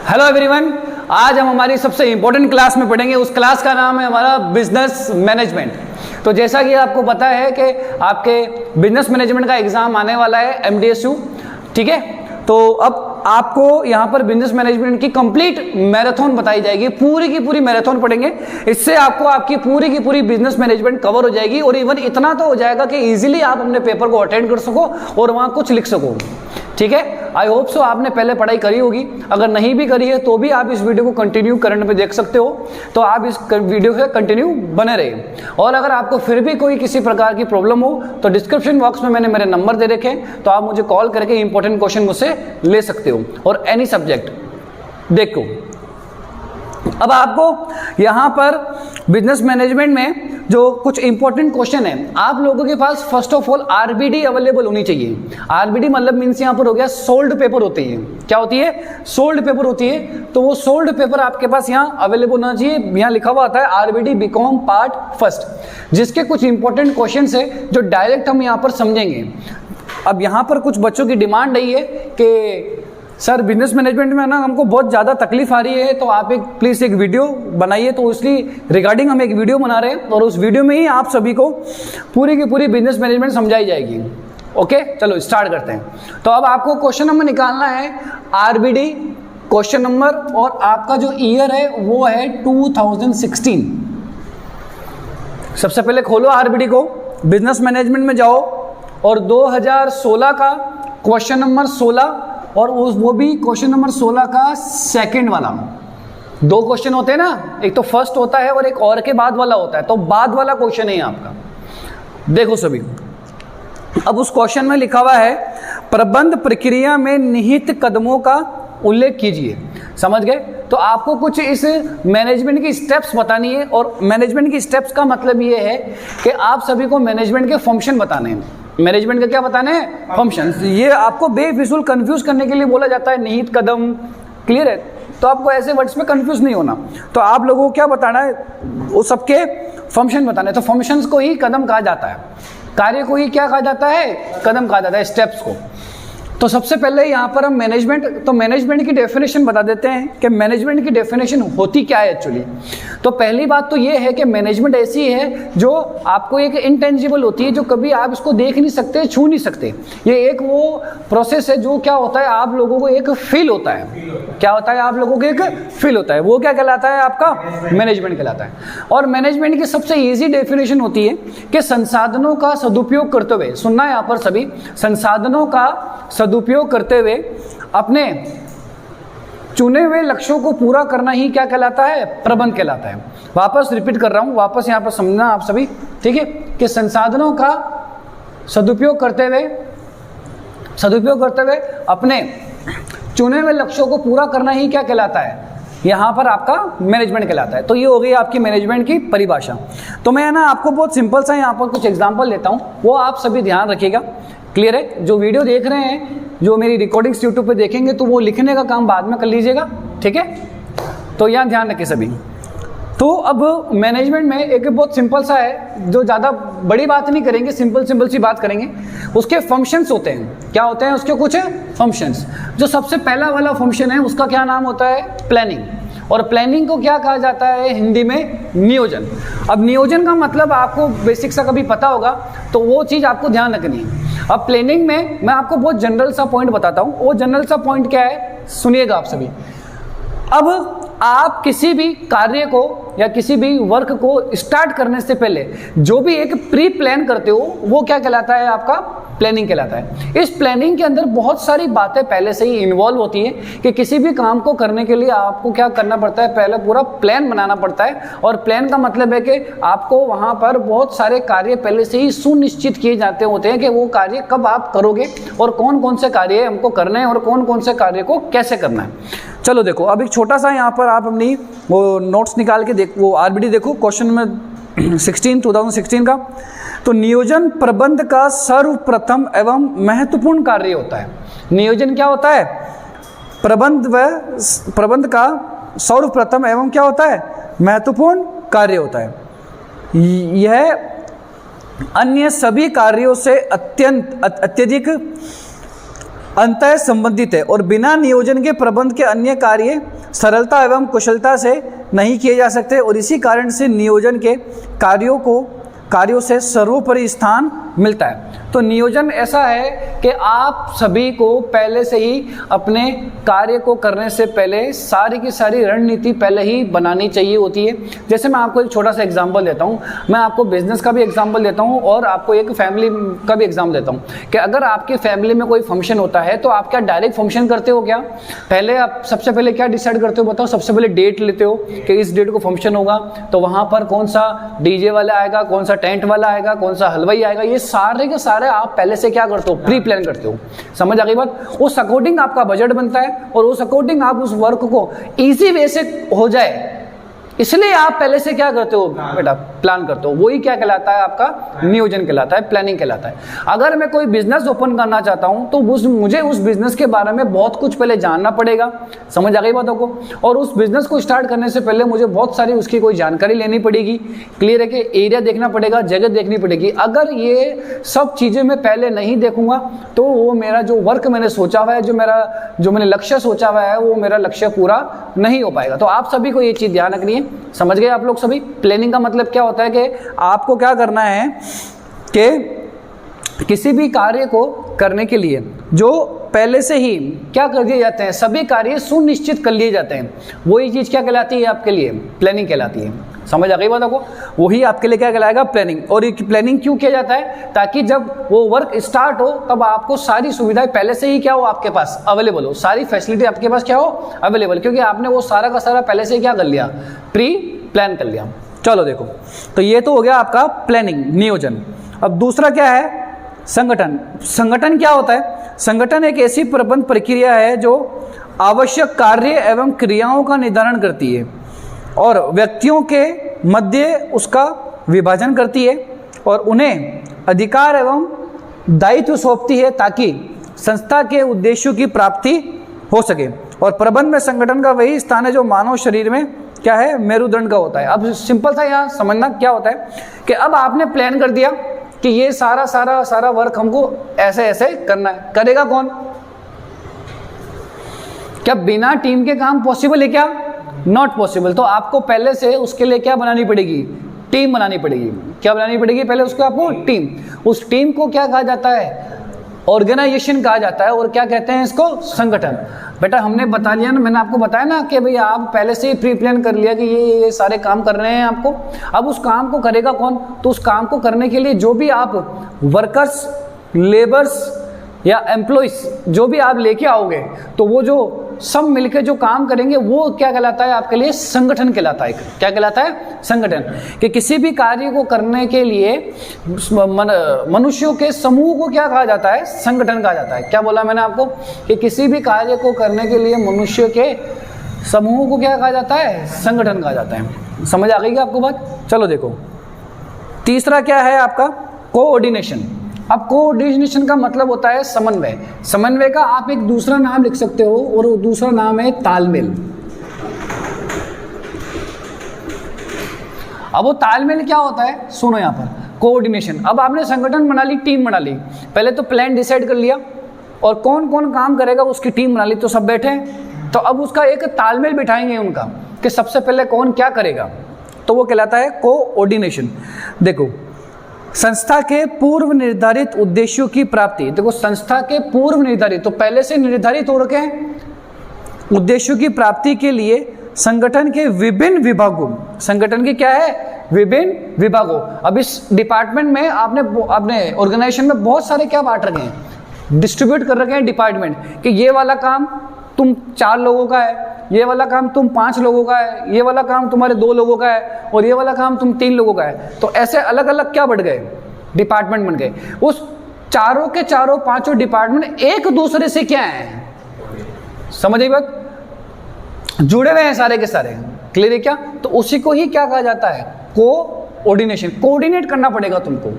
Hello everyone, आज हम हमारी सबसे इंपॉर्टेंट क्लास में पढ़ेंगे। उस क्लास का नाम है हमारा बिजनेस मैनेजमेंट। तो जैसा कि आपको पता है कि आपके बिजनेस मैनेजमेंट का एग्जाम आने वाला है MDSU, ठीक है। तो अब आपको यहाँ पर बिजनेस मैनेजमेंट की कंप्लीट मैराथन बताई जाएगी, पूरी की पूरी मैराथन पढ़ेंगे। इससे आपको आपकी पूरी की पूरी बिजनेस मैनेजमेंट कवर हो जाएगी और इवन इतना तो हो जाएगा कि इजीली आप अपने पेपर को अटेंड कर सको और वहाँ कुछ लिख सको, ठीक है। आई होप सो आपने पहले पढ़ाई करी होगी, अगर नहीं भी करी है तो भी आप इस वीडियो को कंटिन्यू करंट पे देख सकते हो, तो आप इस वीडियो से कंटिन्यू बने रहे। और अगर आपको फिर भी कोई किसी प्रकार की प्रॉब्लम हो तो डिस्क्रिप्शन बॉक्स में मैंने मेरे नंबर दे रखे हैं, तो आप मुझे कॉल करके इंपॉर्टेंट क्वेश्चन मुझसे ले सकते हो और एनी सब्जेक्ट। देखो अब आपको यहाँ पर बिजनेस मैनेजमेंट में जो कुछ इंपॉर्टेंट क्वेश्चन है, आप लोगों के पास first of all RBD available होनी चाहिए। RBD मतलब मीन्स यहाँ पर हो गया सोल्ड पेपर होती है। क्या होती है? सोल्ड पेपर होती है। तो वो सोल्ड पेपर आपके पास यहाँ अवेलेबल होना चाहिए। यहाँ लिखा हुआ आता है RBD BCom पार्ट फर्स्ट, जिसके कुछ इंपॉर्टेंट क्वेश्चन है जो डायरेक्ट हम यहाँ पर समझेंगे। अब यहाँ पर कुछ बच्चों की डिमांड रही है कि सर बिजनेस मैनेजमेंट में ना हमको बहुत ज़्यादा तकलीफ आ रही है, तो आप प्लीज़ एक वीडियो बनाइए। तो इसलिए रिगार्डिंग हम एक वीडियो बना रहे हैं और उस वीडियो में ही आप सभी को पूरी की पूरी बिजनेस मैनेजमेंट समझाई जाएगी। ओके, चलो स्टार्ट करते हैं। तो अब आपको क्वेश्चन नंबर निकालना है RBD क्वेश्चन नंबर, और आपका जो ईयर है वो है 2016। सबसे पहले खोलो RBD को, बिजनेस मैनेजमेंट में जाओ और 2016 का क्वेश्चन नंबर 16 और वो भी क्वेश्चन नंबर 16 का सेकंड वाला। दो क्वेश्चन होते हैं ना, एक तो फर्स्ट होता है और एक और के बाद वाला होता है, तो बाद वाला क्वेश्चन है आपका। देखो सभी, अब उस क्वेश्चन में लिखा हुआ है प्रबंध प्रक्रिया में निहित कदमों का उल्लेख कीजिए। समझ गए? तो आपको कुछ इस मैनेजमेंट की स्टेप्स बतानी है, और मैनेजमेंट की स्टेप्स का मतलब ये है कि आप सभी को मैनेजमेंट के फंक्शन बताने हैं। मैनेजमेंट का क्या बताने हैं? फंक्शंस। ये आपको बेफिजूल कंफ्यूज करने के लिए बोला जाता है निहित कदम। क्लियर है? तो आपको ऐसे वर्ड्स में कंफ्यूज नहीं होना। तो आप लोगों को क्या बताना है? वो सबके फंक्शन बताने। तो फंक्शंस को ही कदम कहा जाता है, कार्य को ही क्या कहा जाता है? कदम कहा जाता है, स्टेप्स को। तो सबसे पहले यहाँ पर हम मैनेजमेंट की डेफिनेशन बता देते हैं कि मैनेजमेंट की डेफिनेशन होती क्या है एक्चुअली। तो पहली बात तो ये है कि मैनेजमेंट ऐसी है जो आपको एक इंटेंजिबल होती है, जो कभी आप इसको देख नहीं सकते, छू नहीं सकते। ये एक वो प्रोसेस है जो क्या होता है, आप लोगों को एक फील होता है। क्या होता है? आप लोगों को एक फील होता है। वो क्या कहलाता है? आपका मैनेजमेंट कहलाता है। और मैनेजमेंट की सबसे ईजी डेफिनेशन होती है कि संसाधनों का सदुपयोग करते हुए, सुनना है यहाँ पर सभी, संसाधनों का सदुपयोग करते हुए अपने चुने हुए लक्ष्यों को पूरा करना ही क्या कहलाता है? प्रबंध कहलाता है। वापस रिपीट कर रहा हूं, वापस यहां पर समझना आप सभी, ठीक है, कि संसाधनों का सदुपयोग करते हुए अपने चुने हुए लक्ष्यों को पूरा करना ही क्या कहलाता है? यहाँ पर आपका मैनेजमेंट कहलाता है। तो ये हो गई आपकी मैनेजमेंट की परिभाषा। तो मैं ना आपको बहुत सिंपल सा यहाँ पर कुछ एग्जांपल लेता हूँ, वो आप सभी ध्यान रखिएगा। क्लियर है? जो वीडियो देख रहे हैं, जो मेरी रिकॉर्डिंग्स यूट्यूब पे देखेंगे, तो वो लिखने का काम बाद में कर लीजिएगा, ठीक है। तो यहाँ ध्यान रखिए सभी। तो अब मैनेजमेंट में एक बहुत सिंपल सा है, जो ज़्यादा बड़ी बात नहीं करेंगे, सिंपल सी बात करेंगे। उसके फंक्शंस होते हैं। क्या होते हैं उसके? कुछ फंक्शंस। जो सबसे पहला वाला फंक्शन है उसका क्या नाम होता है? प्लानिंग। और प्लानिंग को क्या कहा जाता है हिंदी में? नियोजन। अब नियोजन का मतलब आपको बेसिक सा कभी पता होगा, तो वो चीज़ आपको ध्यान रखनी है। अब प्लानिंग में मैं आपको बहुत जनरल सा पॉइंट बताता हूँ। वो जनरल सा पॉइंट क्या है, सुनिएगा आप सभी। अब आप किसी भी कार्य को या किसी भी वर्क को स्टार्ट करने से पहले जो भी एक प्री प्लान करते हो, वो क्या कहलाता है? आपका प्लानिंग कहलाता है। इस प्लानिंग के अंदर बहुत सारी बातें पहले से ही इन्वॉल्व होती है कि किसी भी काम को करने के लिए आपको क्या करना पड़ता है? पहले पूरा प्लान बनाना पड़ता है। और प्लान का मतलब है कि आपको वहाँ पर बहुत सारे कार्य पहले से ही सुनिश्चित किए जाते होते हैं कि वो कार्य कब आप करोगे और कौन कौन से कार्य हमको करने हैं और कौन कौन से कार्य को कैसे करना है। चलो देखो, अब एक छोटा सा यहाँ पर आप अपनी वो नोट्स निकाल के वो RBD देखो, क्वेश्चन नंबर 16 2016 का। तो नियोजन प्रबंध का सर्वप्रथम एवं महत्वपूर्ण कार्य होता है। नियोजन क्या होता है? प्रबंध का सर्वप्रथम एवं क्या होता है? महत्वपूर्ण कार्य होता है। यह अन्य सभी कार्यों से अत्यधिक अंतः संबंधित है और बिना नियोजन के प्रबंध के अन्य कार्य सरलता एवं कुशलता से नहीं किए जा सकते और इसी कारण से नियोजन के कार्यों से सर्वोपरि स्थान मिलता है। तो नियोजन ऐसा है कि आप सभी को पहले से ही अपने कार्य को करने से पहले सारी की सारी रणनीति पहले ही बनानी चाहिए होती है। जैसे मैं आपको एक छोटा सा एग्जांपल देता हूँ, मैं आपको बिजनेस का भी एग्जांपल देता हूँ और आपको एक फैमिली का भी एग्जांपल देता हूँ कि अगर आपके फैमिली में कोई फंक्शन होता है तो आप क्या डायरेक्ट फंक्शन करते हो क्या? पहले आप सबसे पहले क्या डिसाइड करते हो बताओ? सबसे पहले डेट लेते हो कि इस डेट को फंक्शन होगा, तो वहाँ पर कौन सा डीजे वाला आएगा, कौन सा टेंट वाला आएगा, कौन सा हलवाई आएगा, ये सारे के सारे आप पहले से क्या करते हो? प्री प्लान करते हो। समझ आ गई बात? उस अकॉर्डिंग आपका बजट बनता है और उस अकॉर्डिंग आप उस वर्क को इजी वे से हो जाए, इसलिए आप पहले से क्या करते हो बेटा? प्लान करते हो। वही क्या कहलाता है? आपका नियोजन कहलाता है, प्लानिंग कहलाता है। अगर मैं कोई बिजनेस ओपन करना चाहता हूं तो मुझे उस बिजनेस के बारे में बहुत कुछ पहले जानना पड़ेगा। समझ आ गई बातों को? और उस बिजनेस को स्टार्ट करने से पहले मुझे बहुत सारी उसकी कोई जानकारी लेनी पड़ेगी। क्लियर है कि एरिया देखना पड़ेगा, जगह देखनी पड़ेगी। अगर ये सब चीजें मैं पहले नहीं देखूंगा तो वो मेरा जो वर्क मैंने सोचा हुआ है, जो मैंने लक्ष्य सोचा हुआ है, वो मेरा लक्ष्य पूरा नहीं हो पाएगा। तो आप सभी को ये चीज ध्यान रखनी है। समझ गए आप लोग सभी? प्लानिंग का मतलब क्या होता है कि आपको क्या करना है कि किसी भी कार्य को करने के लिए जो पहले से ही क्या कर दिए जाते हैं, सभी कार्य सुनिश्चित कर लिए जाते हैं, वही चीज क्या कहलाती है आपके लिए? प्लानिंग कहलाती है। समझ आ गई बात आपको? वही आपके लिए क्या कहलाएगा? प्लानिंग। और ये प्लानिंग क्यों किया जाता है? ताकि जब वो वर्क स्टार्ट हो तब आपको सारी सुविधाएं पहले से ही क्या हो आपके पास अवेलेबल हो, सारी फैसिलिटी आपके पास क्या हो अवेलेबल, क्योंकि आपने वो सारा का सारा पहले से क्या कर लिया? प्री प्लान कर लिया। चलो देखो, तो ये तो हो गया आपका प्लानिंग, नियोजन। अब दूसरा क्या है? संगठन। संगठन क्या होता है? संगठन एक ऐसी प्रबंध प्रक्रिया है जो आवश्यक कार्य एवं क्रियाओं का निर्धारण करती है और व्यक्तियों के मध्य उसका विभाजन करती है और उन्हें अधिकार एवं दायित्व सौंपती है ताकि संस्था के उद्देश्यों की प्राप्ति हो सके। और प्रबंध में संगठन का वही स्थान है जो मानव शरीर में क्या है? मेरुदंड का होता है। अब सिंपल सा यहाँ समझना क्या होता है कि अब आपने प्लान कर दिया कि ये सारा वर्क हमको ऐसे ऐसे करना है। करेगा कौन? क्या बिना टीम के काम पॉसिबल है क्या? Not possible. तो आपको पहले से उसके लिए क्या बनानी पड़ेगी? टीम बनानी पड़ेगी। क्या बनानी पड़ेगी? पहले उसको आपको टीम। उस टीम को क्या कहा जाता है? ऑर्गेनाइजेशन कहा जाता है। और क्या कहते हैं इसको? संगठन। बेटा हमने बता लिया ना, मैंने आपको बताया ना कि भाई आप पहले से ही प्री प्लान कर लिया कि ये सारे काम कर रहे हैं आपको। अब उस काम को करेगा कौन? तो उस काम को करने के लिए जो भी आप वर्कर्स, लेबर्स या एम्प्लॉइज जो भी आप लेके आओगे, तो वो जो सब मिलके जो काम करेंगे वो क्या कहलाता है आपके लिए? संगठन कहलाता है। क्या कहलाता है? संगठन। कि किसी भी कार्य को करने के लिए मनुष्यों के समूह को क्या कहा जाता है? संगठन कहा जाता है। क्या बोला मैंने आपको? कि किसी भी कार्य को करने के लिए मनुष्य के समूह को क्या कहा जाता है? संगठन कहा जाता है। समझ आ गई क्या आपको बात? चलो देखो, तीसरा क्या है आपका? कोऑर्डिनेशन। अब कोऑर्डिनेशन का मतलब होता है समन्वय। समन्वय का आप एक दूसरा नाम लिख सकते हो और वो दूसरा नाम है तालमेल। अब वो तालमेल क्या होता है? सुनो यहाँ पर, कोऑर्डिनेशन। अब आपने संगठन बना ली, टीम बना ली, पहले तो प्लान डिसाइड कर लिया और कौन कौन काम करेगा उसकी टीम बना ली, तो सब बैठे हैं। तो अब उसका एक तालमेल बिठाएंगे उनका कि सबसे पहले कौन क्या करेगा, तो वो कहलाता है कोऑर्डिनेशन। देखो, संस्था के पूर्व निर्धारित उद्देश्यों की प्राप्ति। देखो, संस्था के पूर्व निर्धारित, तो पहले से निर्धारित हो रखे हैं उद्देश्यों की प्राप्ति के लिए संगठन के विभिन्न विभागों, संगठन के क्या है? विभिन्न विभागों। अब इस डिपार्टमेंट में आपने ऑर्गेनाइजेशन में बहुत सारे क्या बांट रखे हैं? डिस्ट्रीब्यूट कर रखे हैं डिपार्टमेंट कि ये वाला काम तुम 4 लोगों का है, ये वाला काम तुम 5 लोगों का है, ये वाला काम तुम्हारे 2 लोगों का है और ये वाला काम तुम 3 लोगों का है। तो ऐसे अलग अलग क्या बढ़ गए? डिपार्टमेंट बन गए। उस चारों के चारों 5 डिपार्टमेंट एक दूसरे से क्या है? समझ आई बात? जुड़े हुए हैं सारे के सारे। क्लियर है क्या? तो उसी को ही क्या कहा जाता है? कोऑर्डिनेशन। कोऑर्डिनेट करना पड़ेगा तुमको।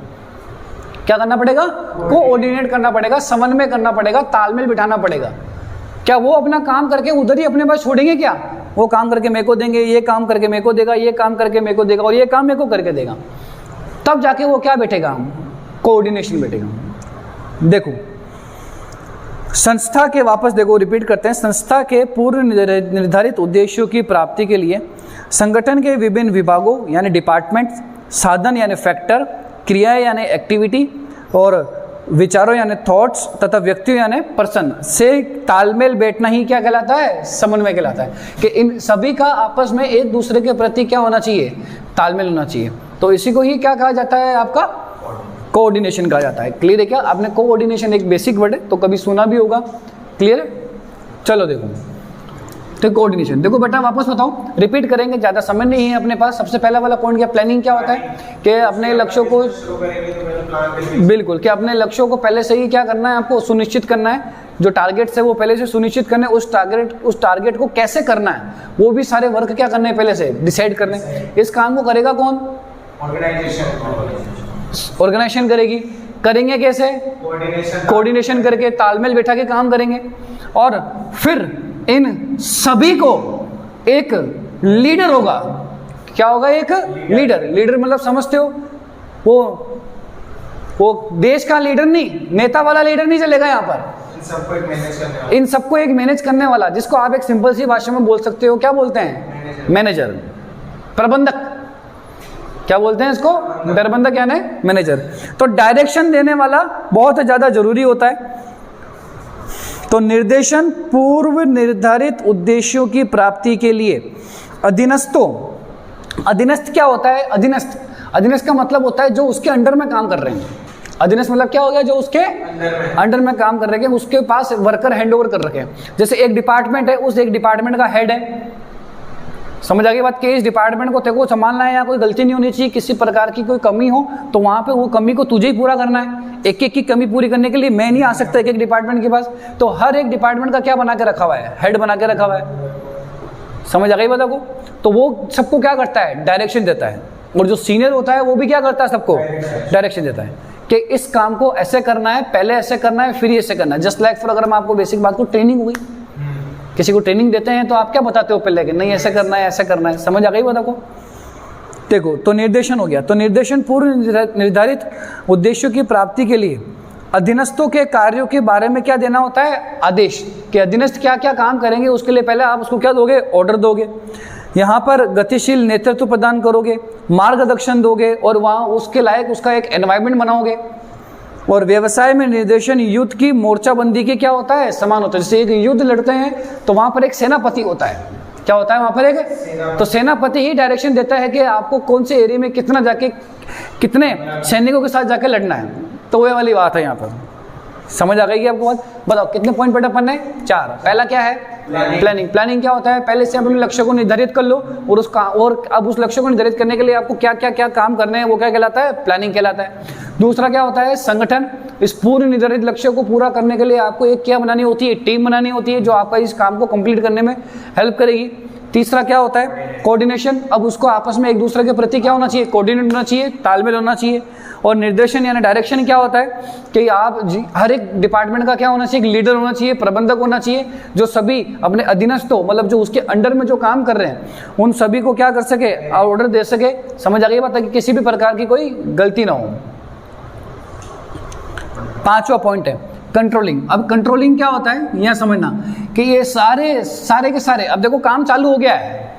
क्या करना पड़ेगा? कोऑर्डिनेट करना पड़ेगा, समन्वय करना पड़ेगा, तालमेल बिठाना पड़ेगा। क्या वो अपना काम करके उधर ही अपने पास छोड़ेंगे क्या? वो काम करके मेरे को देंगे, ये काम करके मेरे को देगा, ये काम करके मेरे को देगा और ये काम मेरे को करके देगा, तब जाके वो क्या बैठेगा? कोऑर्डिनेशन बैठेगा। देखो, संस्था के, वापस देखो रिपीट करते हैं, संस्था के पूर्व निर्धारित उद्देश्यों की प्राप्ति के लिए संगठन के विभिन्न विभागों यानी डिपार्टमेंट, साधन यानी फैक्टर, क्रियाएं यानी एक्टिविटी और विचारों यानी थॉट्स तथा व्यक्तियों यानी पर्सन से तालमेल बैठना ही क्या कहलाता है? समन्वय कहलाता है। कि इन सभी का आपस में एक दूसरे के प्रति क्या होना चाहिए? तालमेल होना चाहिए। तो इसी को ही क्या कहा जाता है? आपका कोऑर्डिनेशन कहा जाता है। क्लियर है क्या? आपने कोऑर्डिनेशन एक बेसिक वर्ड है तो कभी सुना भी होगा। क्लियर है? चलो देखो, तो कोऑर्डिनेशन देखो बेटा, वापस बताओ, रिपीट करेंगे, ज़्यादा समय नहीं है अपने पास। सबसे पहला वाला पॉइंट क्या? प्लानिंग क्या होता है? कि अपने लक्ष्यों को, बिल्कुल, कि अपने लक्ष्यों को पहले से ही क्या करना है? आपको सुनिश्चित करना है। जो टारगेट्स है वो पहले से सुनिश्चित करने, उस टारगेट को कैसे करना है वो भी सारे वर्क क्या करने हैं? पहले से डिसाइड करने। इस काम को करेगा कौन? ऑर्गेनाइजेशन करेगी। करेंगे कैसे? कोऑर्डिनेशन करके, तालमेल बैठा के काम करेंगे। और फिर इन सभी को एक लीडर होगा। क्या होगा? एक लीडर। लीडर मतलब समझते हो, वो देश का लीडर नहीं, नेता वाला लीडर नहीं चलेगा यहाँ पर। इन सबको एक मैनेज करने वाला, जिसको आप एक सिंपल सी भाषा में बोल सकते हो, क्या बोलते हैं? मैनेजर, प्रबंधक। क्या बोलते हैं इसको? प्रबंधक यानी मैनेजर। तो डायरेक्शन देने वाला बहुत ज़्यादा जरूरी होता है। तो निर्देशन पूर्व निर्धारित उद्देश्यों की प्राप्ति के लिए अधीनस्थों, अधीनस्थ क्या होता है? अधीनस्थ का मतलब होता है जो उसके अंडर में काम कर रहे हैं। अधीनस्थ मतलब क्या हो गया? जो उसके अंडर में काम कर रहे हैं, उसके पास वर्कर हैंड ओवर कर रखे हैं। जैसे एक डिपार्टमेंट है, उस एक डिपार्टमेंट का हेड है, समझ आ गई बात? कि इस डिपार्टमेंट को तेरे को संभालना है, यहाँ कोई गलती नहीं होनी चाहिए, किसी प्रकार की कोई कमी हो तो वहाँ पे वो कमी को तुझे ही पूरा करना है। एक एक की कमी पूरी करने के लिए मैं नहीं आ सकता एक एक डिपार्टमेंट के पास। तो हर एक डिपार्टमेंट का क्या बना के रखा हुआ है? हेड बना के रखा हुआ है। समझ आ गई बात आपको? तो वो सबको क्या करता है? डायरेक्शन देता है। और जो सीनियर होता है वो भी क्या करता है? सबको डायरेक्शन देता है कि इस काम को ऐसे करना है, पहले ऐसे करना है, फिर ऐसे करना है। जस्ट लाइक फॉर, अगर मैं आपको बेसिक बात को, ट्रेनिंग हुई, किसी को ट्रेनिंग देते हैं तो आप क्या बताते हो पहले? कि नहीं ऐसे करना है, ऐसे करना है। समझ आ गई बात आपको? देखो, तो निर्देशन हो गया। तो निर्देशन पूर्व निर्धारित उद्देश्यों की प्राप्ति के लिए अधीनस्थों के कार्यों के बारे में क्या देना होता है? आदेश। कि अधीनस्थ क्या क्या काम करेंगे उसके लिए पहले आप उसको क्या दोगे? ऑर्डर दोगे। यहाँ पर गतिशील नेतृत्व प्रदान करोगे, मार्गदर्शन दोगे और वहाँ उसके लायक उसका एक एनवायरनमेंट बनाओगे। और व्यवसाय में निर्देशन युद्ध की मोर्चाबंदी के क्या होता है? समान होता है। जैसे एक युद्ध लड़ते हैं तो वहाँ पर एक सेनापति होता है। क्या होता है वहाँ पर? एक तो सेनापति ही डायरेक्शन देता है कि आपको कौन से एरिया में कितना जाके, कितने सैनिकों के साथ जाके लड़ना है। तो ये वाली बात है यहाँ पर। समझ आ गई आपको बात? बताओ कितने पॉइंट बेटा पढ़ने? 4। पहला क्या है? प्लानिंग। प्लानिंग क्या होता है? पहले से आप अपने लक्ष्य को निर्धारित कर लो और उसका, और अब उस लक्ष्य को निर्धारित करने के लिए आपको क्या क्या क्या काम करने हैं वो क्या कहलाता है? प्लानिंग कहलाता है। दूसरा क्या होता है? संगठन। इस पूर्व निर्धारित लक्ष्य को पूरा करने के लिए आपको एक क्या बनानी होती है? टीम बनानी होती है जो आपका इस काम को कंप्लीट करने में हेल्प करेगी। तीसरा क्या होता है? कोऑर्डिनेशन। अब उसको आपस में एक दूसरे के प्रति क्या होना चाहिए? कोऑर्डिनेट होना चाहिए, तालमेल होना चाहिए। और निर्देशन यानी डायरेक्शन क्या होता है? कि आप हर एक डिपार्टमेंट का क्या होना चाहिए? एक लीडर होना चाहिए, प्रबंधक होना चाहिए, जो सभी अपने अधीनस्थों, मतलब जो उसके अंडर में जो काम कर रहे हैं उन सभी को क्या कर सके? ऑर्डर दे सके। समझ आ गई बात? कि किसी भी प्रकार की कोई गलती ना हो। 5वां पॉइंट है कंट्रोलिंग। अब कंट्रोलिंग क्या होता है यह समझना कि ये सारे के सारे, अब देखो काम चालू हो गया है,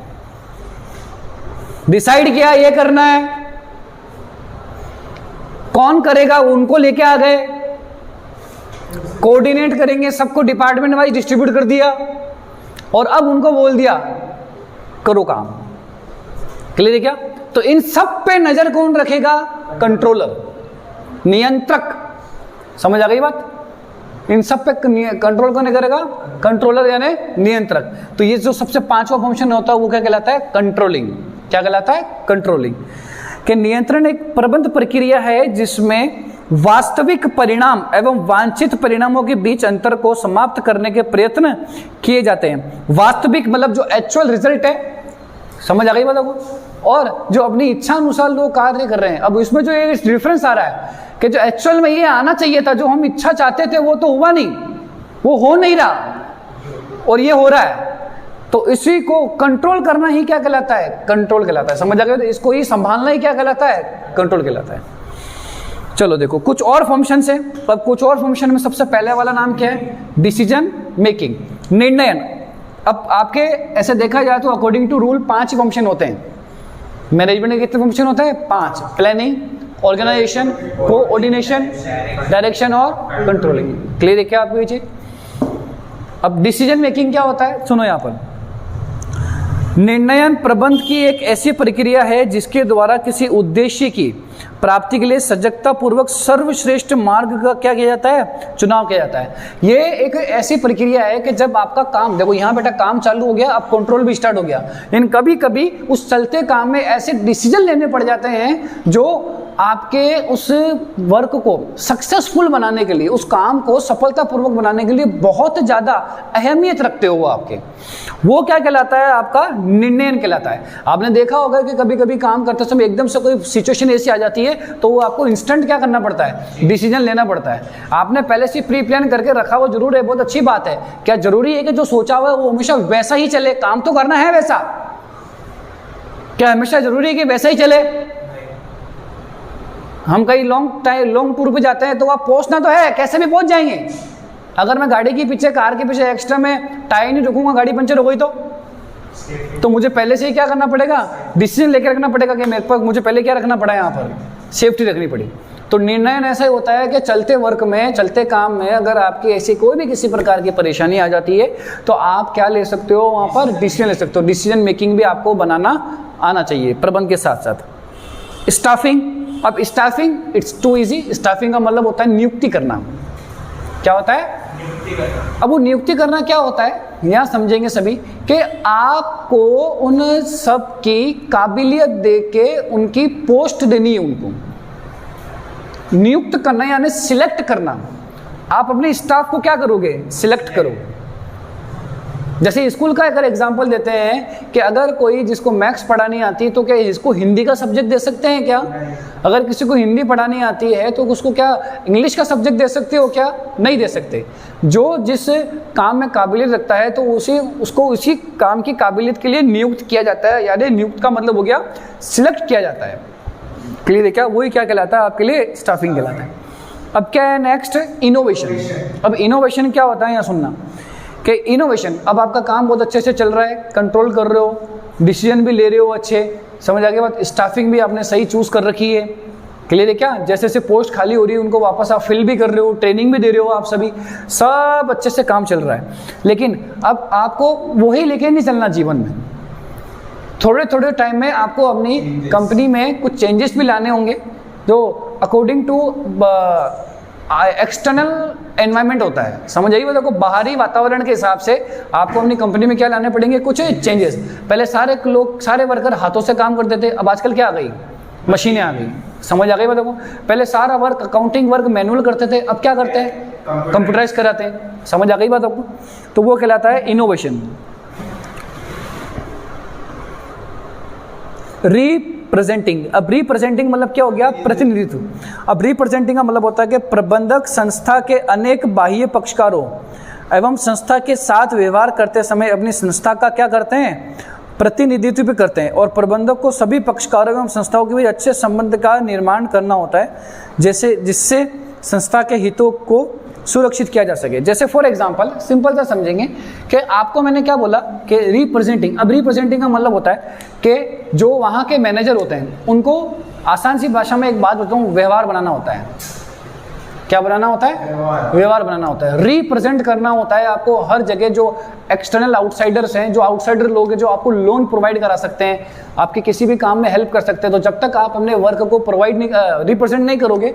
डिसाइड किया ये करना है, कौन करेगा उनको लेके आ गए, कोऑर्डिनेट करेंगे, सबको डिपार्टमेंट वाइज डिस्ट्रीब्यूट कर दिया और अब उनको बोल दिया करो काम। क्लियर है क्या? तो इन सब पे नजर कौन रखेगा? कंट्रोलर, नियंत्रक। समझ आ गई बात? इन सब पे कंट्रोल कौन करेगा? कंट्रोलर यानी नियंत्रक। तो ये जो सबसे 5वां फंक्शन होता है वो क्या कहलाता है? कंट्रोलिंग। क्या कहलाता है? कंट्रोलिंग। कि नियंत्रण एक प्रबंध प्रक्रिया है जिसमें वास्तविक परिणाम एवं वांछित परिणामों के बीच अंतर को समाप्त करने के प्रयत्न किए जाते हैं। वास्तविक मतलब जो एक्चुअल रिजल्ट है, समझ आ गई बात आपको? और जो अपनी इच्छा अनुसार लोग कार्य कर रहे हैं। अब इसमें जो ये डिफरेंस आ रहा है कि जो एक्चुअल में ये आना चाहिए था, जो हम इच्छा चाहते थे वो तो हुआ नहीं, वो हो नहीं रहा और ये हो रहा है। तो इसी को कंट्रोल करना ही क्या कहलाता है? कंट्रोल कहलाता है। समझ आ गया? तो इसको ही संभालना ही क्या कहलाता है? कंट्रोल कहलाता है। चलो देखो कुछ और फंक्शन है। अब कुछ और फंक्शन में सबसे पहले वाला नाम क्या है? डिसीजन मेकिंग, निर्णयन। अब आपके ऐसे देखा जाए तो अकॉर्डिंग टू रूल 5 फंक्शन होते हैं। मैनेजमेंट के कितने फंक्शन होते हैं? 5। प्लानिंग, ऑर्गेनाइजेशन, कोऑर्डिनेशन, डायरेक्शन और कंट्रोलिंग। क्लियर है क्या आपको ये चीज? अब डिसीजन मेकिंग क्या होता है सुनो यहाँ पर। निर्णयन प्रबंध की एक ऐसी प्रक्रिया है जिसके द्वारा किसी उद्देश्य की प्राप्ति के लिए सजगता पूर्वक सर्वश्रेष्ठ मार्ग का क्या किया जाता है? चुनाव किया जाता है। ये एक ऐसी प्रक्रिया है कि जब आपका काम, देखो यहाँ बेटा काम चालू हो गया, अब कंट्रोल भी स्टार्ट हो गया, लेकिन कभी कभी उस चलते काम में ऐसे डिसीजन लेने पड़ जाते हैं जो आपके उस वर्क को सक्सेसफुल बनाने के लिए, उस काम को सफलतापूर्वक बनाने के लिए बहुत ज़्यादा अहमियत रखते हो आपके। वो क्या कहलाता है? आपका निर्णयन कहलाता है। आपने देखा होगा कि कभी कभी काम करते समय एकदम से कोई सिचुएशन ऐसी आ जाती है तो वो आपको इंस्टेंट क्या करना पड़ता है? डिसीजन लेना पड़ता है। आपने पहले से प्री प्लान करके रखा हुआ जरूर है, बहुत अच्छी बात है। क्या जरूरी है कि जो सोचा हुआ है वो हमेशा वैसा ही चले? काम तो करना है वैसा, क्या हमेशा जरूरी है कि वैसा ही चले? हम कहीं लॉन्ग टूर पे जाते हैं तो वहाँ पहुँचना तो है, कैसे भी पहुँच जाएंगे। अगर मैं गाड़ी के पीछे, कार के पीछे एक्स्ट्रा में टायर नहीं रखूँगा, गाड़ी पंचर हो गई तो मुझे पहले से ही क्या करना पड़ेगा? डिसीजन लेकर रखना पड़ेगा कि मेरे पास, मुझे पहले क्या रखना पड़ा यहाँ पर? सेफ्टी रखनी पड़ी। तो निर्णय ऐसा ही होता है कि चलते वर्क में, चलते काम में अगर आपकी ऐसी कोई भी किसी प्रकार की परेशानी आ जाती है तो आप क्या ले सकते हो? वहाँ पर डिसीजन ले सकते हो। डिसीजन मेकिंग भी आपको बनाना आना चाहिए प्रबंध के साथ साथ। स्टाफिंग, अब staffing it's too easy. Staffing का मतलब होता है नियुक्ति करना। क्या होता है? अब वो नियुक्ति करना क्या होता है यहाँ समझेंगे सभी कि आपको उन सब की काबिलियत देके उनकी पोस्ट देनी है। उनको नियुक्त करना यानी सिलेक्ट करना। आप अपने स्टाफ को क्या करोगे? सिलेक्ट करो। जैसे स्कूल का अगर एग्जांपल देते हैं कि अगर कोई जिसको मैथ्स पढ़ानी आती तो क्या इसको हिंदी का सब्जेक्ट दे सकते हैं क्या? अगर किसी को हिंदी पढ़ानी आती है तो उसको क्या इंग्लिश का सब्जेक्ट दे सकते हो क्या? नहीं दे सकते। जो जिस काम में काबिलियत रखता है तो उसको उसी काम की काबिलियत के लिए नियुक्त किया जाता है। यानी नियुक्त का मतलब हो गया सिलेक्ट किया जाता है। क्लियर है क्या? वही क्या कहलाता है आपके लिए? स्टाफिंग कहलाता है। अब क्या है नेक्स्ट? इनोवेशन। अब इनोवेशन क्या होता है यहाँ सुनना कि इनोवेशन, अब आपका काम बहुत अच्छे से चल रहा है, कंट्रोल कर रहे हो, डिसीजन भी ले रहे हो अच्छे, समझ आ गया बात? स्टाफिंग भी आपने सही चूज कर रखी है। क्लियर है क्या? जैसे जैसे पोस्ट खाली हो रही है उनको वापस आप फिल भी कर रहे हो, ट्रेनिंग भी दे रहे हो, आप सभी सब अच्छे से काम चल रहा है। लेकिन अब आपको वही लेके नहीं चलना जीवन में। थोड़े थोड़े टाइम में आपको अपनी कंपनी में कुछ चेंजेस भी लाने होंगे जो अकॉर्डिंग टू एक्सटर्नल एनवायरनमेंट होता है। समझ आइए? देखो बाहरी वातावरण के हिसाब से आपको अपनी कंपनी में क्या लाने पड़ेंगे? कुछ चेंजेस। पहले सारे वर्कर हाथों से काम करते थे, अब आजकल क्या आ गई? मशीनें आ गई। समझ आ गई देखो? पहले सारा वर्क, अकाउंटिंग वर्क मैनुअल करते थे, अब क्या करते हैं? कंप्यूटराइज कराते हैं। समझ आ गई बात आपको? तो वो कहलाता है इनोवेशन। रिप्रेजेंटिंग। अब रिप्रेजेंटिंग मतलब क्या हो गया? प्रतिनिधित्व। अब रिप्रेजेंटिंग का मतलब होता है कि प्रबंधक संस्था के अनेक बाह्य पक्षकारों एवं संस्था के साथ व्यवहार करते समय अपनी संस्था का क्या करते हैं? प्रतिनिधित्व भी करते हैं। और प्रबंधक को सभी पक्षकारों एवं संस्थाओं के बीच अच्छे संबंध का निर्माण करना होता है, जिससे संस्था के हितों को सुरक्षित किया जा सके। जैसे फॉर एग्जांपल सिंपल सा समझेंगे कि आपको मैंने क्या बोला कि रिप्रेजेंटिंग। अब रिप्रेजेंटिंग का मतलब होता है कि जो वहाँ के मैनेजर होते हैं उनको आसान सी भाषा में एक बात बताऊँ, व्यवहार बनाना होता है। क्या बनाना होता है? व्यवहार बनाना होता है। रिप्रेजेंट करना होता है आपको हर जगह। जो एक्सटर्नल आउटसाइडर्स हैं, जो आउटसाइडर लोग हैं, जो आपको लोन प्रोवाइड करा सकते हैं, आपके किसी भी काम में हेल्प कर सकते हैं, तो जब तक आप अपने वर्क को प्रोवाइड नहीं, रिप्रेजेंट नहीं करोगे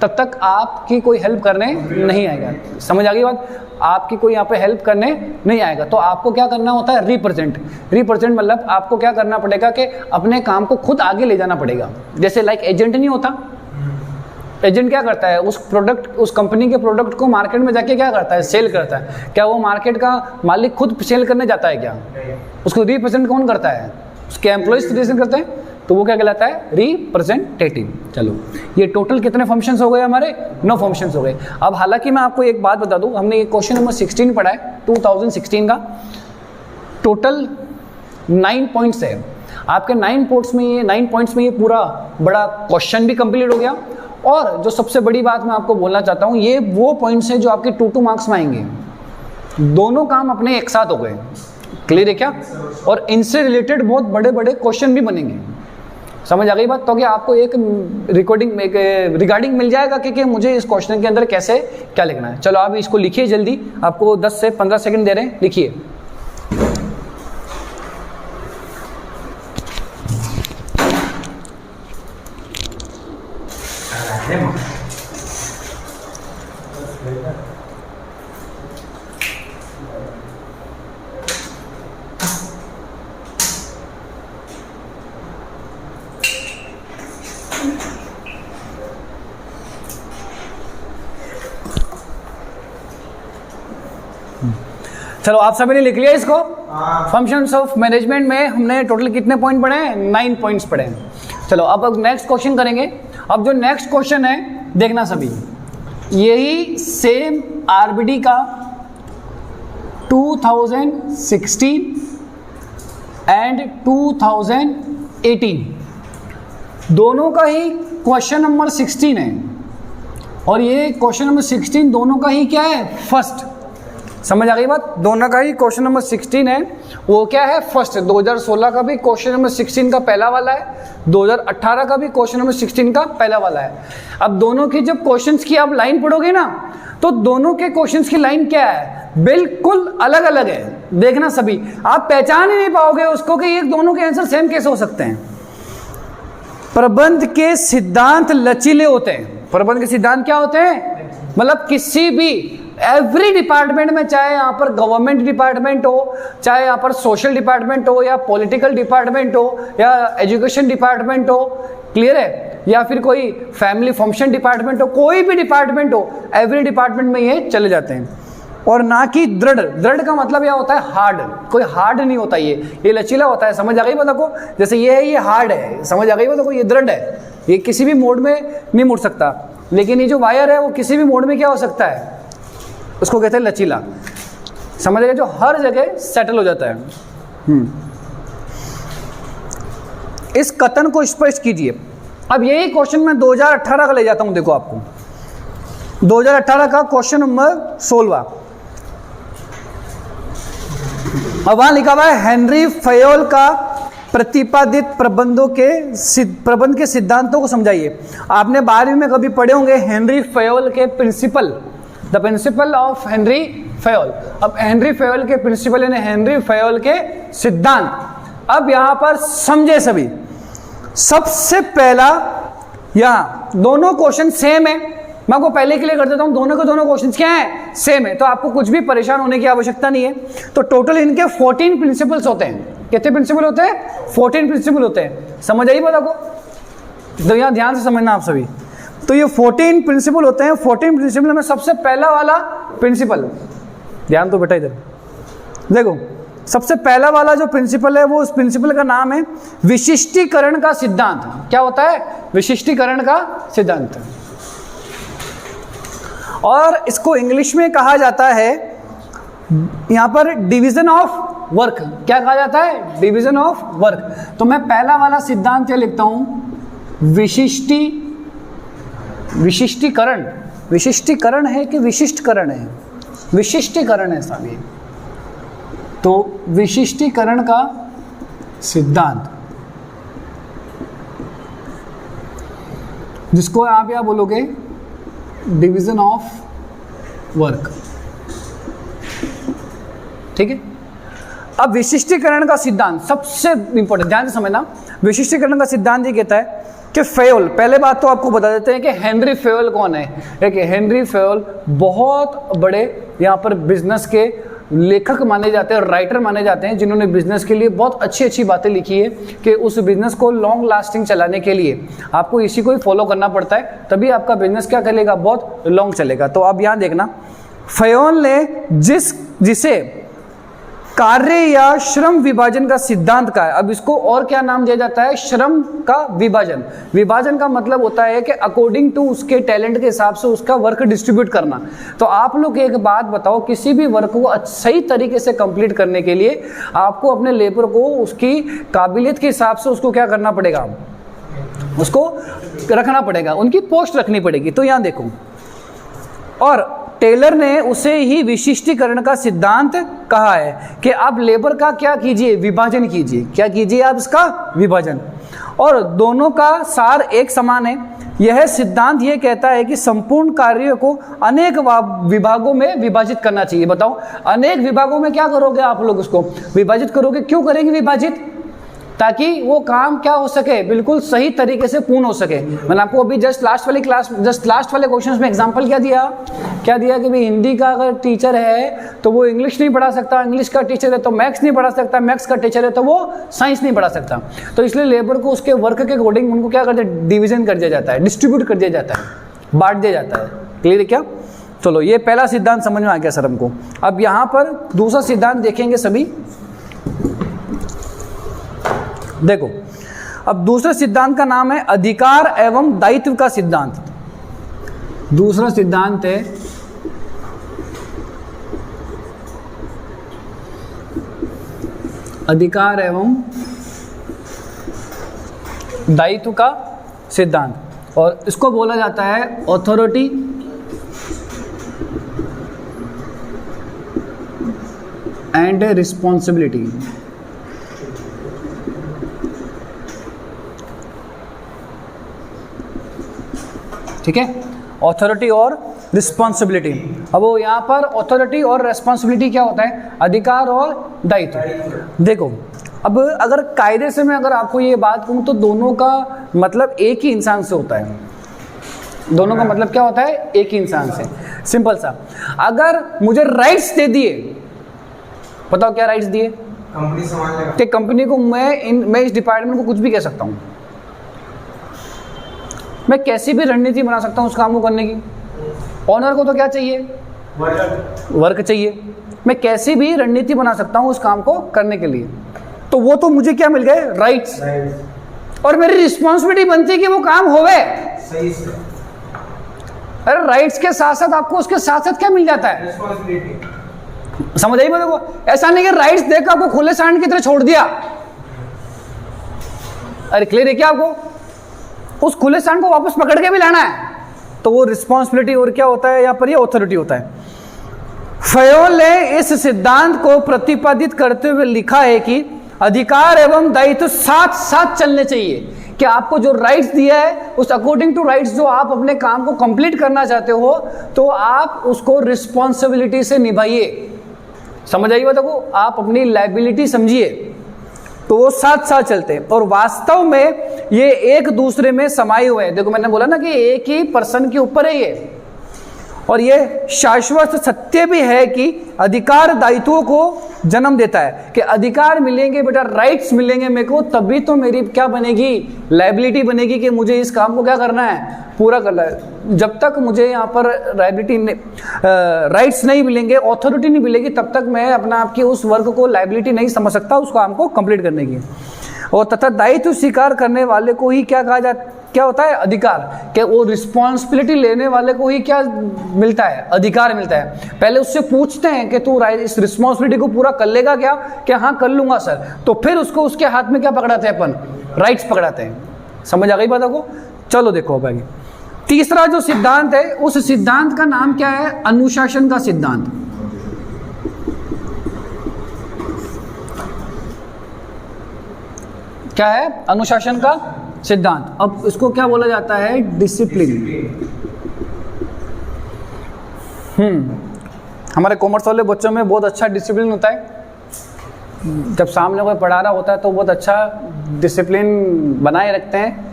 तब तक आपकी कोई हेल्प करने नहीं आएगा। समझ आ गई बात? आपकी कोई यहाँ पे हेल्प करने नहीं आएगा। तो आपको क्या करना होता है? रिप्रेजेंट। रिप्रेजेंट मतलब आपको क्या करना पड़ेगा कि अपने काम को खुद आगे ले जाना पड़ेगा। जैसे लाइक एजेंट नहीं होता? एजेंट क्या करता है? उस कंपनी के प्रोडक्ट को मार्केट में जाके क्या करता है? सेल करता है। क्या वो मार्केट का मालिक खुद सेल करने जाता है क्या? उसको रिप्रेजेंट कौन करता है? उसके एम्प्लॉइज रिप्रेजेंट करते हैं। तो वो क्या कहलाता है? रिप्रेजेंटेटिव। चलो, ये टोटल कितने फंक्शंस हो गए हमारे? 9 फंक्शंस हो गए। अब हालांकि मैं आपको एक बात बता दूं, हमने ये क्वेश्चन नंबर 16 पढ़ा है 2016 का। टोटल 9 पॉइंट्स है आपके। 9 पॉइंट्स में ये पूरा बड़ा क्वेश्चन भी कंप्लीट हो गया और जो सबसे बड़ी बात मैं आपको बोलना चाहता हूँ, ये वो पॉइंट्स हैं जो आपके 2 मार्क्स में आएंगे। दोनों काम अपने एक साथ हो गए, क्लियर है क्या? और इनसे रिलेटेड बहुत बड़े बड़े क्वेश्चन भी बनेंगे। समझ आ गई बात? तो क्या आपको एक रिकॉर्डिंग एक रिगार्डिंग मिल जाएगा कि मुझे इस क्वेश्चन के अंदर कैसे क्या लिखना है। चलो आप इसको लिखिए जल्दी, आपको 10 से 15 सेकंड दे रहे हैं, लिखिए। चलो आप सभी ने लिख लिया इसको। फंक्शंस ऑफ मैनेजमेंट में हमने टोटल कितने पॉइंट पढ़े हैं? 9 पॉइंट्स पढ़े हैं। चलो अब नेक्स्ट क्वेश्चन करेंगे। अब जो नेक्स्ट क्वेश्चन है देखना सभी, यही सेम आरबीडी का 2016 एंड 2018 दोनों का ही क्वेश्चन नंबर 16 है, और ये क्वेश्चन नंबर 16 दोनों का ही क्या है? फर्स्ट। समझ आ गई बात? दोनों का ही क्वेश्चन नंबर 16 है, वो क्या है? फर्स्ट। 2016 का भी क्वेश्चन नंबर 16 का पहला वाला है, 2018 का भी क्वेश्चन नंबर 16 का पहला वाला है। अब दोनों की जब क्वेश्चंस की आप लाइन पढ़ोगे ना, तो दोनों के क्वेश्चंस की लाइन क्या है? बिल्कुल अलग अलग है। देखना सभी, आप पहचान ही नहीं पाओगे उसको कि ये दोनों के आंसर सेम कैसे हो सकते हैं। प्रबंध के सिद्धांत लचीले होते हैं। प्रबंध के सिद्धांत क्या होते हैं? मतलब किसी भी एवरी डिपार्टमेंट में, चाहे यहाँ पर गवर्नमेंट डिपार्टमेंट हो, चाहे यहाँ पर सोशल डिपार्टमेंट हो, या पॉलिटिकल डिपार्टमेंट हो, या एजुकेशन डिपार्टमेंट हो, क्लियर है, या फिर कोई फैमिली फंक्शन डिपार्टमेंट हो, कोई भी डिपार्टमेंट हो, एवरी डिपार्टमेंट में ये चले जाते हैं। और ना कि दृढ़। दृढ़ का मतलब यह होता है हार्ड। कोई हार्ड नहीं होता, ये लचीला होता है। समझ आ गई बात को? जैसे ये है, ये हार्ड है। समझ आ गई बात को? ये दृढ़ है, ये किसी भी मोड में नहीं मुड़ सकता। लेकिन ये जो वायर है वो किसी भी मोड में क्या हो सकता है? उसको कहते हैं लचीला। समझ गए? जो हर जगह सेटल हो जाता है। इस कथन को स्पष्ट कीजिए। अब यही क्वेश्चन मैं 2018 का ले जाता हूं। देखो आपको 2018 का क्वेश्चन नंबर 16, अब वहां लिखा हुआ है हेनरी फयोल का प्रतिपादित प्रबंध के सिद्धांतों को समझाइए। आपने 12वीं में कभी पढ़े होंगे हेनरी फयोल के principle, the principle of Henri Fayol. अब हेनरी फयोल के प्रिंसिपल यानी हेनरी फयोल के सिद्धांत। अब यहां पर समझे सभी, सबसे पहला, यहां दोनों क्वेश्चन सेम है। मैं आपको पहले के लिए कर देता हूं, दोनों के दोनों क्वेश्चंस क्या हैं? सेम है। तो आपको कुछ भी परेशान होने की आवश्यकता नहीं है। तो टोटल इनके 14 प्रिंसिपल्स होते हैं। कितने प्रिंसिपल होते हैं? 14 प्रिंसिपल होते हैं। समझ आई बात आपको? तो यहां ध्यान से समझना आप सभी। तो ये 14 प्रिंसिपल होते हैं। 14 प्रिंसिपल में सबसे पहला वाला प्रिंसिपल, ध्यान तो बेटा इधर देखो, सबसे पहला वाला जो प्रिंसिपल है वो उस प्रिंसिपल का नाम है विशिष्टीकरण का सिद्धांत। क्या होता है? विशिष्टीकरण का सिद्धांत। और इसको इंग्लिश में कहा जाता है यहां पर डिवीजन ऑफ वर्क। क्या कहा जाता है? Division of work. तो मैं पहला वाला सिद्धांत क्या लिखता हूं? विशिष्टीकरण। विशिष्टीकरण है कि विशिष्टकरण है? विशिष्टीकरण है साहब ये। तो विशिष्टीकरण का सिद्धांत, जिसको आप यहां बोलोगे डिवीजन ऑफ वर्क। ठीक है। अब विशिष्टीकरण का सिद्धांत सबसे इंपॉर्टेंट, ध्यान से समझना। विशिष्टीकरण का सिद्धांत ये कहता है कि फयोल, पहले बात तो आपको बता देते हैं कि हेनरी फयोल कौन है। देखिए हेनरी फयोल बहुत बड़े यहाँ पर बिजनेस के लेखक माने जाते हैं और राइटर माने जाते हैं, जिन्होंने बिजनेस के लिए बहुत अच्छी अच्छी बातें लिखी है कि उस बिजनेस को लॉन्ग लास्टिंग चलाने के लिए आपको इसी को ही फॉलो करना पड़ता है, तभी आपका बिजनेस क्या चलेगा? बहुत लॉन्ग चलेगा। तो अब यहाँ देखना, फयोल ने जिसे कार्य या श्रम विभाजन का सिद्धांत का है। अब इसको और क्या नाम दिया जाता है? श्रम का विभाजन। विभाजन का मतलब होता है कि अकॉर्डिंग टू उसके टैलेंट के हिसाब से उसका वर्क डिस्ट्रीब्यूट करना। तो आप लोग एक बात बताओ, किसी भी वर्क को सही तरीके से कंप्लीट करने के लिए आपको अपने लेबर को उसकी काबिलियत के हिसाब से उसको क्या करना पड़ेगा? उसको रखना पड़ेगा, उनकी पोस्ट रखनी पड़ेगी। तो यहाँ देखो, और टेलर ने उसे ही विशिष्टीकरण का सिद्धांत कहा है कि आप लेबर का क्या कीजिए, विभाजन कीजिए। क्या कीजिए आप इसका विभाजन, और दोनों का सार एक समान है। यह सिद्धांत यह कहता है कि संपूर्ण कार्यों को अनेक विभागों में विभाजित करना चाहिए। बताओ, अनेक विभागों में क्या करोगे आप लोग, उसको विभाजित करोगे। क्यों करेंगे विभाजित? ताकि वो काम क्या हो सके, बिल्कुल सही तरीके से पूर्ण हो सके। मैंने आपको अभी जस्ट लास्ट वाले क्वेश्चंस में एग्जांपल क्या दिया कि भाई हिंदी का अगर टीचर है तो वो इंग्लिश नहीं पढ़ा सकता, इंग्लिश का टीचर है तो मैथ्स नहीं पढ़ा सकता, मैथ्स का टीचर है तो वो साइंस नहीं पढ़ा सकता। तो इसलिए लेबर को उसके वर्क के अकॉर्डिंग उनको क्या करते हैं, डिवीजन कर दिया जाता है, डिस्ट्रीब्यूट कर दिया जाता है, बांट दिया जाता है। क्लियर है क्या? चलो, ये पहला सिद्धांत समझ में आ गया सर हमको। अब यहाँ पर दूसरा सिद्धांत देखेंगे सभी। देखो, अब दूसरे सिद्धांत का नाम है अधिकार एवं दायित्व का सिद्धांत। दूसरा सिद्धांत है अधिकार एवं दायित्व का सिद्धांत, और इसको बोला जाता है ऑथोरिटी एंड रिस्पॉन्सिबिलिटी। ठीक है, ऑथोरिटी और रिस्पॉन्सिबिलिटी। अब वो यहाँ पर ऑथोरिटी और रिस्पॉन्सिबिलिटी क्या होता है, अधिकार और दायित्व। देखो, अब अगर कायदे से मैं अगर आपको ये बात कहूँ तो दोनों का मतलब एक ही इंसान से होता है। दोनों का मतलब क्या होता है, एक ही इंसान से। सिंपल सा, अगर मुझे राइट्स दे दिए, बताओ क्या राइट्स दिए, कंपनी संभालने का, कंपनी को मैं इस डिपार्टमेंट को कुछ भी कह सकता हूँ, मैं कैसी भी रणनीति बना सकता हूँ उस काम को करने की। ऑनर को तो क्या चाहिए, वर्क चाहिए। मैं कैसी भी रणनीति बना सकता हूँ उस काम को करने के लिए। तो वो तो मुझे क्या मिल गए, राइट्स, और मेरी रिस्पॉन्सिबिलिटी बनती है कि वो काम होवे सही से। अरे राइट्स के साथ साथ आपको उसके साथ साथ क्या मिल जाता है, रिस्पॉन्सिबिलिटी। समझ आई मेरे को? ऐसा नहीं कि राइट्स देकर आपको खुले सांड की तरह छोड़ दिया। अरे क्लियर है क्या आपको? उस खुले सांड को वापस पकड़ के भी लाना है। तो वो रिस्पॉन्सिबिलिटी और क्या होता है यहाँ पर, ये ऑथोरिटी होता है। फयोल ने इस सिद्धांत को प्रतिपादित करते हुए लिखा है कि अधिकार एवं दायित्व साथ साथ चलने चाहिए। कि आपको जो राइट्स दिया है उस अकॉर्डिंग टू राइट्स जो आप अपने काम को कंप्लीट करना चाहते हो तो आप उसको रिस्पॉन्सिबिलिटी से निभाइए। समझ आई बात को? आप अपनी लायबिलिटी समझिए। तो वो साथ साथ चलते हैं और वास्तव में ये एक दूसरे में समाये हुए हैं। देखो मैंने बोला ना कि एक ही पर्सन के ऊपर है ये, और ये शाश्वत सत्य भी है कि अधिकार दायित्वों को जन्म देता है कि अधिकार मिलेंगे बेटा, राइट्स मिलेंगे मेरे को, तभी तो मेरी क्या बनेगी, लायबिलिटी बनेगी कि मुझे इस काम को क्या करना है, पूरा करना है। जब तक मुझे यहाँ पर लायबिलिटी राइट्स नहीं मिलेंगे, ऑथोरिटी नहीं मिलेगी, तब तक मैं अपना आपकी उस वर्क को लायबिलिटी नहीं समझ सकता उस काम को कंप्लीट करने की। और तथा दायित्व स्वीकार करने वाले को ही क्या कहा जाता, क्या होता है, अधिकार। कि वो रिस्पॉन्सिबिलिटी लेने वाले को ही क्या मिलता है, अधिकार मिलता है। पहले उससे पूछते हैं कि तू इस रिस्पॉन्सिबिलिटी को पूरा कर लेगा क्या, कि हाँ कर लूंगा सर। तो फिर उसको उसके हाथ में क्या पकड़ाते हैं अपन, राइट्स पकड़ाते हैं। समझ आ गई बात आपको? चलो देखो भाई, तीसरा जो सिद्धांत है उस सिद्धांत का नाम क्या है, अनुशासन का सिद्धांत। क्या है, अनुशासन का सिद्धांत। अब इसको क्या बोला जाता है, डिसिप्लिन। हमारे कॉमर्स वाले बच्चों में बहुत अच्छा डिसिप्लिन होता है। जब सामने कोई पढ़ा रहा होता है तो बहुत अच्छा डिसिप्लिन बनाए रखते हैं।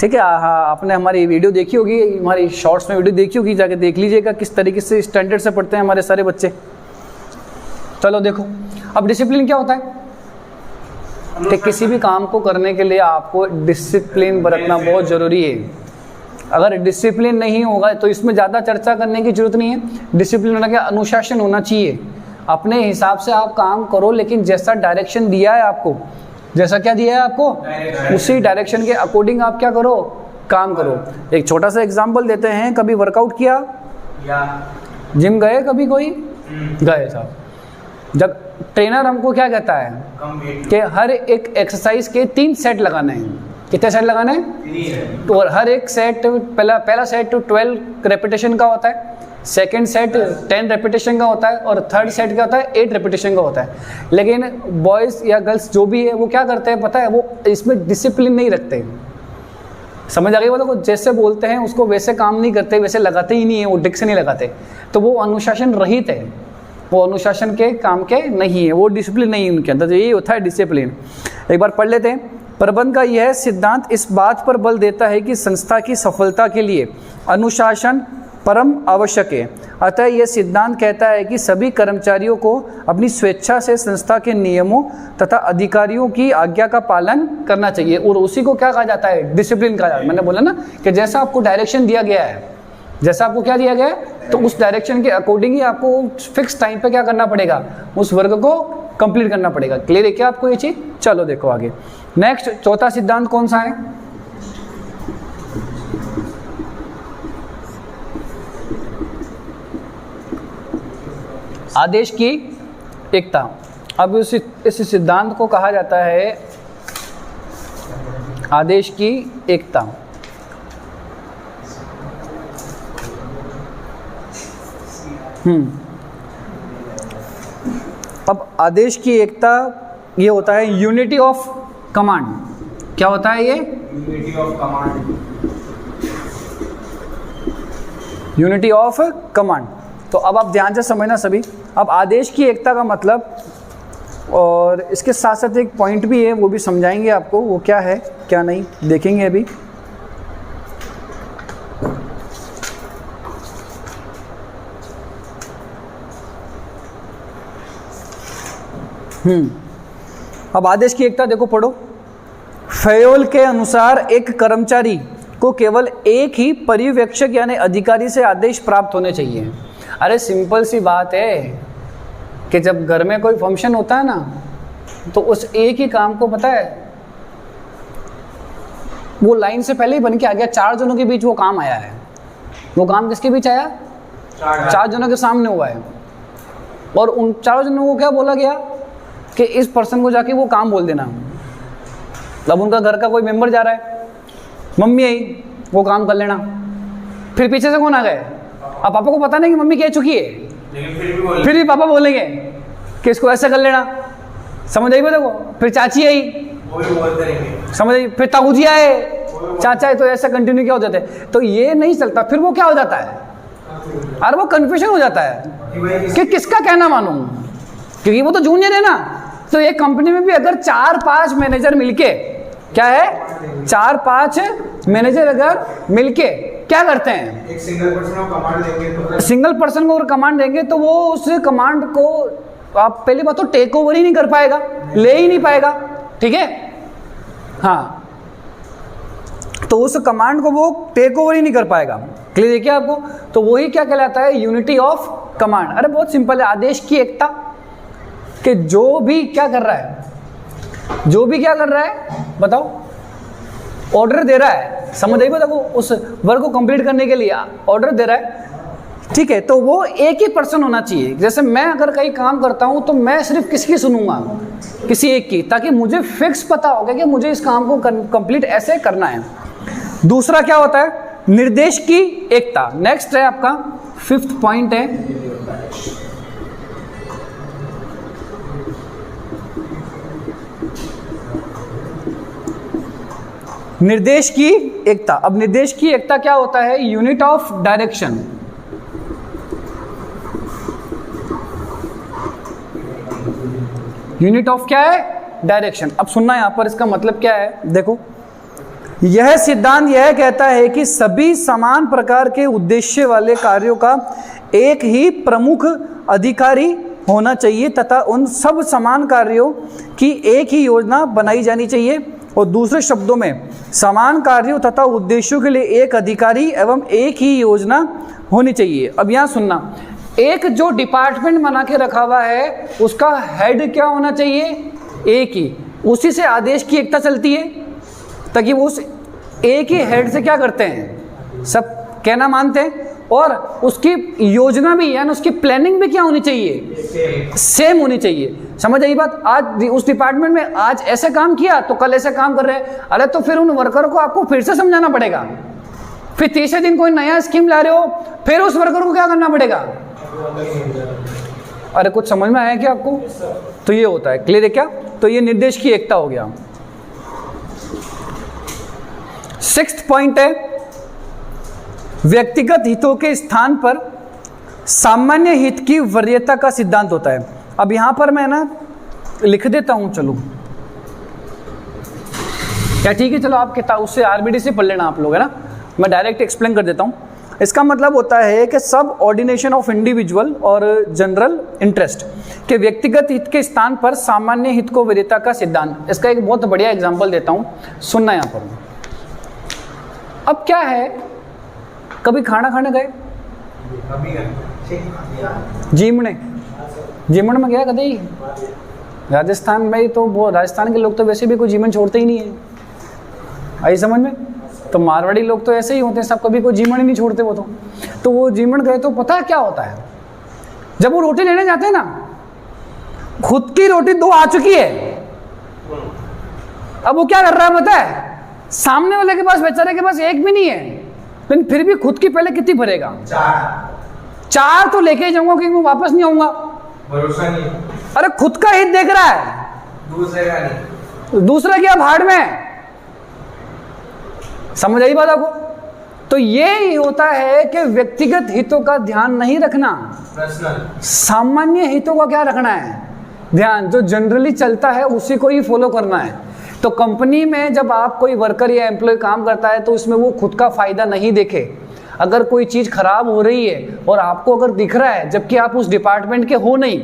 ठीक है, हाँ, आपने हमारी वीडियो देखी होगी, हमारी शॉर्ट्स में वीडियो देखी होगी, जाके देख लीजिएगा किस तरीके से स्टैंडर्ड से पढ़ते हैं हमारे सारे बच्चे। चलो देखो, अब डिसिप्लिन क्या होता है कि किसी भी काम को करने के लिए आपको डिसिप्लिन बरतना बहुत ज़रूरी है। अगर डिसिप्लिन नहीं होगा तो इसमें ज़्यादा चर्चा करने की जरूरत नहीं है। डिसिप्लिन होना क्या, अनुशासन होना चाहिए। अपने हिसाब से आप काम करो, लेकिन जैसा डायरेक्शन दिया है आपको, जैसा क्या दिया है आपको, उसी डायरेक्शन के अकॉर्डिंग आप क्या करो, काम करो। एक छोटा सा एग्जाम्पल देते हैं, कभी वर्कआउट किया, जिम गए कभी, कोई गए साहब। जब ट्रेनर हमको क्या कहता है कि हर एक एक्सरसाइज के 3 सेट लगाने हैं, कितने सेट लगाने हैं? तो हर एक सेट पहला सेट 12 रेपिटेशन का होता है, सेकेंड सेट 10 रेपिटेशन का होता है और थर्ड सेट क्या होता है 8 रेपिटेशन का होता है। लेकिन बॉयज़ या गर्ल्स जो भी है वो क्या करते हैं पता है, वो इसमें डिसिप्लिन नहीं रखते। समझ आ गई? वो जैसे बोलते हैं उसको वैसे काम नहीं करते, वैसे लगाते ही नहीं है, वो डिक से नहीं लगाते, तो वो अनुशासन रहित है, वो अनुशासन के काम के नहीं है, वो डिसिप्लिन नहीं है उनके अंदर। तो यही होता है डिसिप्लिन। एक बार पढ़ लेते हैं। प्रबंध का यह सिद्धांत इस बात पर बल देता है कि संस्था की सफलता के लिए अनुशासन परम आवश्यक है। अतः यह सिद्धांत कहता है कि सभी कर्मचारियों को अपनी स्वेच्छा से संस्था के नियमों तथा अधिकारियों की आज्ञा का पालन करना चाहिए, और उसी को क्या कहा जाता है? डिसिप्लिन कहा जाता है। मैंने बोला ना कि जैसा आपको डायरेक्शन दिया गया है, जैसा आपको क्या दिया गया है, तो उस डायरेक्शन के अकॉर्डिंग ही आपको फिक्स टाइम पे क्या करना पड़ेगा, उस वर्ग को कंप्लीट करना पड़ेगा। क्लियर है क्या आपको ये चीज? चलो देखो आगे। नेक्स्ट चौथा सिद्धांत कौन सा है? आदेश की एकता। अब इस सिद्धांत को कहा जाता है आदेश की एकता। अब आदेश की एकता ये होता है यूनिटी ऑफ कमांड। क्या होता है ये? Unity of command. Unity of command. तो अब आप ध्यान से समझना सभी। अब आदेश की एकता का मतलब, और इसके साथ साथ एक पॉइंट भी है, वो भी समझाएंगे आपको, वो क्या है क्या नहीं देखेंगे अभी। अब आदेश की एकता देखो, पढ़ो। फयोल के अनुसार एक कर्मचारी को केवल एक ही पर्यवेक्षक यानी अधिकारी से आदेश प्राप्त होने चाहिए। अरे सिंपल सी बात है कि जब घर में कोई फंक्शन होता है ना, तो उस एक ही काम को पता है वो लाइन से पहले ही बन के आ गया। 4 जनों के बीच वो काम आया है। वो काम किसके बीच आया? 4 जनों के सामने हुआ है, और उन 4 जनों को क्या बोला गया कि इस पर्सन को जाके वो काम बोल देना। अब उनका घर का कोई मेंबर जा रहा है, मम्मी आई वो काम कर लेना। फिर पीछे से कौन आ गए? अब पापा को पता नहीं कि मम्मी कह चुकी है, लेकिन फिर भी पापा बोलेंगे कि इसको ऐसा कर लेना। समझ आई बात को? फिर चाची आई, समझ आई, फिर ताऊ जी आए, चाचा है, तो ऐसा कंटिन्यू क्या हो जाता है। तो ये नहीं चलता। फिर वो क्या हो जाता है? अरे वो कंफ्यूजन हो जाता है कि किसका कहना मानूं, क्योंकि वो तो जूनियर है ना। तो एक कंपनी में भी अगर 4-5 मैनेजर मिलके, क्या है, 4-5 मैनेजर अगर मिलके क्या करते हैं, एक सिंगल पर्सन को कमांड देंगे, तो सिंगल पर्सन को अगर कमांड देंगे तो वो उस कमांड को, आप पहली बात तो टेक ओवर ही नहीं कर पाएगा, ले ही नहीं पाएगा। ठीक है, हाँ, तो उस कमांड को वो टेक ओवर ही नहीं कर पाएगा। क्लियर है क्या आपको? तो वही क्या कहलाता है? Unity of command. अरे बहुत सिंपल है, आदेश की एकता। कि जो भी क्या कर रहा है, जो भी क्या कर रहा है बताओ, ऑर्डर दे रहा है, समझ आई बताओ, उस वर्क को कंप्लीट करने के लिए ऑर्डर दे रहा है, ठीक है, तो वो एक ही पर्सन होना चाहिए। जैसे मैं अगर कहीं काम करता हूं तो मैं सिर्फ किसकी सुनूंगा? किसी एक की, ताकि मुझे फिक्स पता होगा कि मुझे इस काम को कंप्लीट ऐसे करना है। दूसरा क्या होता है? निर्देश की एकता। नेक्स्ट है आपका 5th पॉइंट है निर्देश की एकता। अब निर्देश की एकता क्या होता है? Unit of direction. Unit of क्या है? डायरेक्शन। अब सुनना यहां पर, इसका मतलब क्या है देखो। यह सिद्धांत यह कहता है कि सभी समान प्रकार के उद्देश्य वाले कार्यों का एक ही प्रमुख अधिकारी होना चाहिए तथा उन सब समान कार्यों की एक ही योजना बनाई जानी चाहिए। और दूसरे शब्दों में, समान कार्यों तथा उद्देश्यों के लिए एक अधिकारी एवं एक ही योजना होनी चाहिए। अब यहाँ सुनना, एक जो डिपार्टमेंट बना के रखा हुआ है उसका हेड क्या होना चाहिए? एक ही। उसी से आदेश की एकता चलती है, ताकि वो उस एक ही हेड से क्या करते हैं, सब कहना मानते हैं। और उसकी योजना भी, यानी उसकी प्लानिंग भी क्या होनी चाहिए? सेम होनी चाहिए। समझ आई बात? आज उस डिपार्टमेंट में आज ऐसे काम किया तो कल ऐसे काम कर रहे हैं, अरे तो फिर उन वर्कर को आपको फिर से समझाना पड़ेगा। फिर तीसरे दिन कोई नया स्कीम ला रहे हो, फिर उस वर्कर को क्या करना पड़ेगा? अरे कुछ समझ में आया क्या आपको? तो ये होता है, क्लियर है क्या? तो ये निर्देश की एकता हो गया। 6th पॉइंट है, व्यक्तिगत हितों के स्थान पर सामान्य हित की वरीयता का सिद्धांत होता है। अब यहां पर मैं ना लिख देता हूं, चलो क्या ठीक है? चलो आप किताब उससे आरबीडी से पढ़ लेना आप लोग, है ना। मैं डायरेक्ट एक्सप्लेन कर देता हूं। इसका मतलब होता है कि सब ऑर्डिनेशन ऑफ इंडिविजुअल और जनरल इंटरेस्ट के व्यक्तिगत हित के स्थान पर सामान्य हित को वरीयता का सिद्धांत। इसका एक बहुत बढ़िया एग्जांपल देता हूं, सुनना यहां पर। अब क्या है, कभी खाना खाने गए? जीमण में गया कभी? राजस्थान में तो वो राजस्थान के लोग तो वैसे भी कोई जीमन छोड़ते ही नहीं है, आई समझ में। तो मारवाड़ी लोग तो ऐसे ही होते हैं, सब कभी कोई जीमन ही नहीं छोड़ते वो तो वो जीमन गए तो पता है क्या होता है, जब वो रोटी लेने जाते हैं ना, खुद की रोटी 2 आ चुकी है, अब वो क्या कर रहा है पता है? सामने वाले के पास, बेचारे के पास एक भी नहीं है, लेकिन फिर भी खुद की पहले कितनी भरेगा? 4 तो लेके ही जाऊंगा क्योंकि मैं वापस नहीं आऊंगा, भरोसा नहीं। अरे खुद का हित देख रहा है, दूसरे का नहीं। दूसरा क्या भाड़ में? समझ आई बात आपको? तो ये ही होता है कि व्यक्तिगत हितों का ध्यान नहीं रखना, सामान्य हितों का क्या रखना है ध्यान। जो जनरली चलता है उसी को ही फॉलो करना है। तो कंपनी में जब आप कोई वर्कर या एम्प्लॉय काम करता है तो उसमें वो खुद का फायदा नहीं देखे। अगर कोई चीज खराब हो रही है और आपको अगर दिख रहा है जबकि आप उस डिपार्टमेंट के हो नहीं,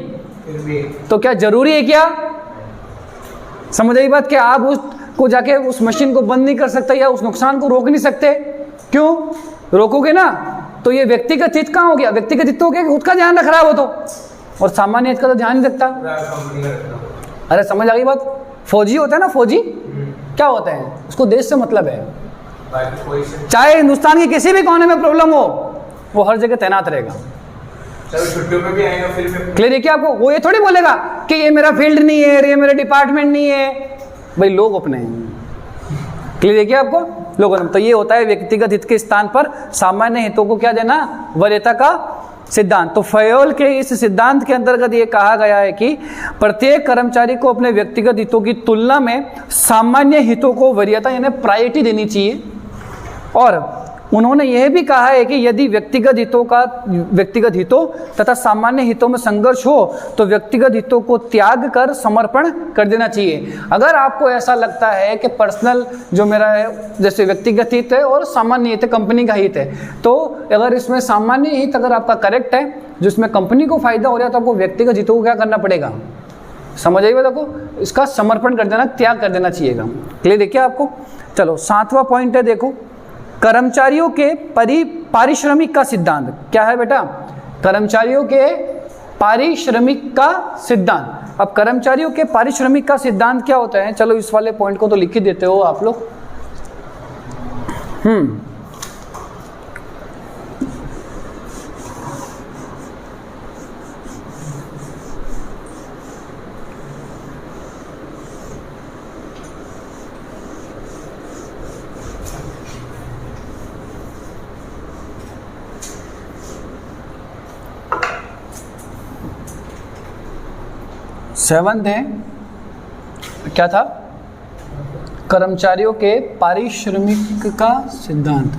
तो क्या जरूरी है क्या? समझ आई बात? कि आप उसको जाके उस मशीन को बंद नहीं कर सकते या उस नुकसान को रोक नहीं सकते? क्यों रोकोगे ना? तो ये व्यक्तिगत हित कहाँ हो गया? व्यक्तिगत हित हो गया कि खुद का ध्यान रख रहा है वो तो, और सामान्य हित का तो ध्यान नहीं रखता। अरे समझ आ गई बात? फौजी होता है ना, फौजी क्या होता है? उसको देश से मतलब है, चाहे हिंदुस्तान के किसी भी कोने में प्रॉब्लम हो वो हर जगह तैनात रहेगा। छुट्टियों में भी आएगा, फिर क्लियर है क्या आपको? वो ये थोड़ी बोलेगा कि ये मेरा फील्ड नहीं है, ये मेरा डिपार्टमेंट नहीं है। भाई लोग अपने हैं, क्लियर है क्या आपको? लोग। तो ये होता है व्यक्तिगत हित के स्थान पर सामान्य हितों को क्या देना? वरीयता का सिद्धांत। तो फयोल के इस सिद्धांत के अंतर्गत ये कहा गया है कि प्रत्येक कर्मचारी को अपने व्यक्तिगत हितों की तुलना में सामान्य हितों को वरीयता यानी प्रायोरिटी देनी चाहिए। और उन्होंने यह भी कहा है कि यदि व्यक्तिगत हितों तथा सामान्य हितों में संघर्ष हो तो व्यक्तिगत हितों को त्याग कर समर्पण कर देना चाहिए। अगर आपको ऐसा लगता है कि पर्सनल जो मेरा है, जैसे व्यक्तिगत हित है और सामान्य हित है, कंपनी का हित है, तो अगर इसमें सामान्य हित अगर आपका करेक्ट है, जिसमें कंपनी को फायदा हो रहा है, तो आपको व्यक्तिगत हितों को क्या करना पड़ेगा? समझ आइए देखो, इसका समर्पण कर देना, त्याग कर देना चाहिएगा। क्लियर देखिए आपको। चलो 7वां पॉइंट है, देखो कर्मचारियों के पारिश्रमिक का सिद्धांत। क्या है बेटा? कर्मचारियों के पारिश्रमिक का सिद्धांत। अब कर्मचारियों के पारिश्रमिक का सिद्धांत क्या होता है? चलो इस वाले पॉइंट को तो लिख ही देते हो आप लोग। सेवंथ है, क्या था? कर्मचारियों के पारिश्रमिक का सिद्धांत।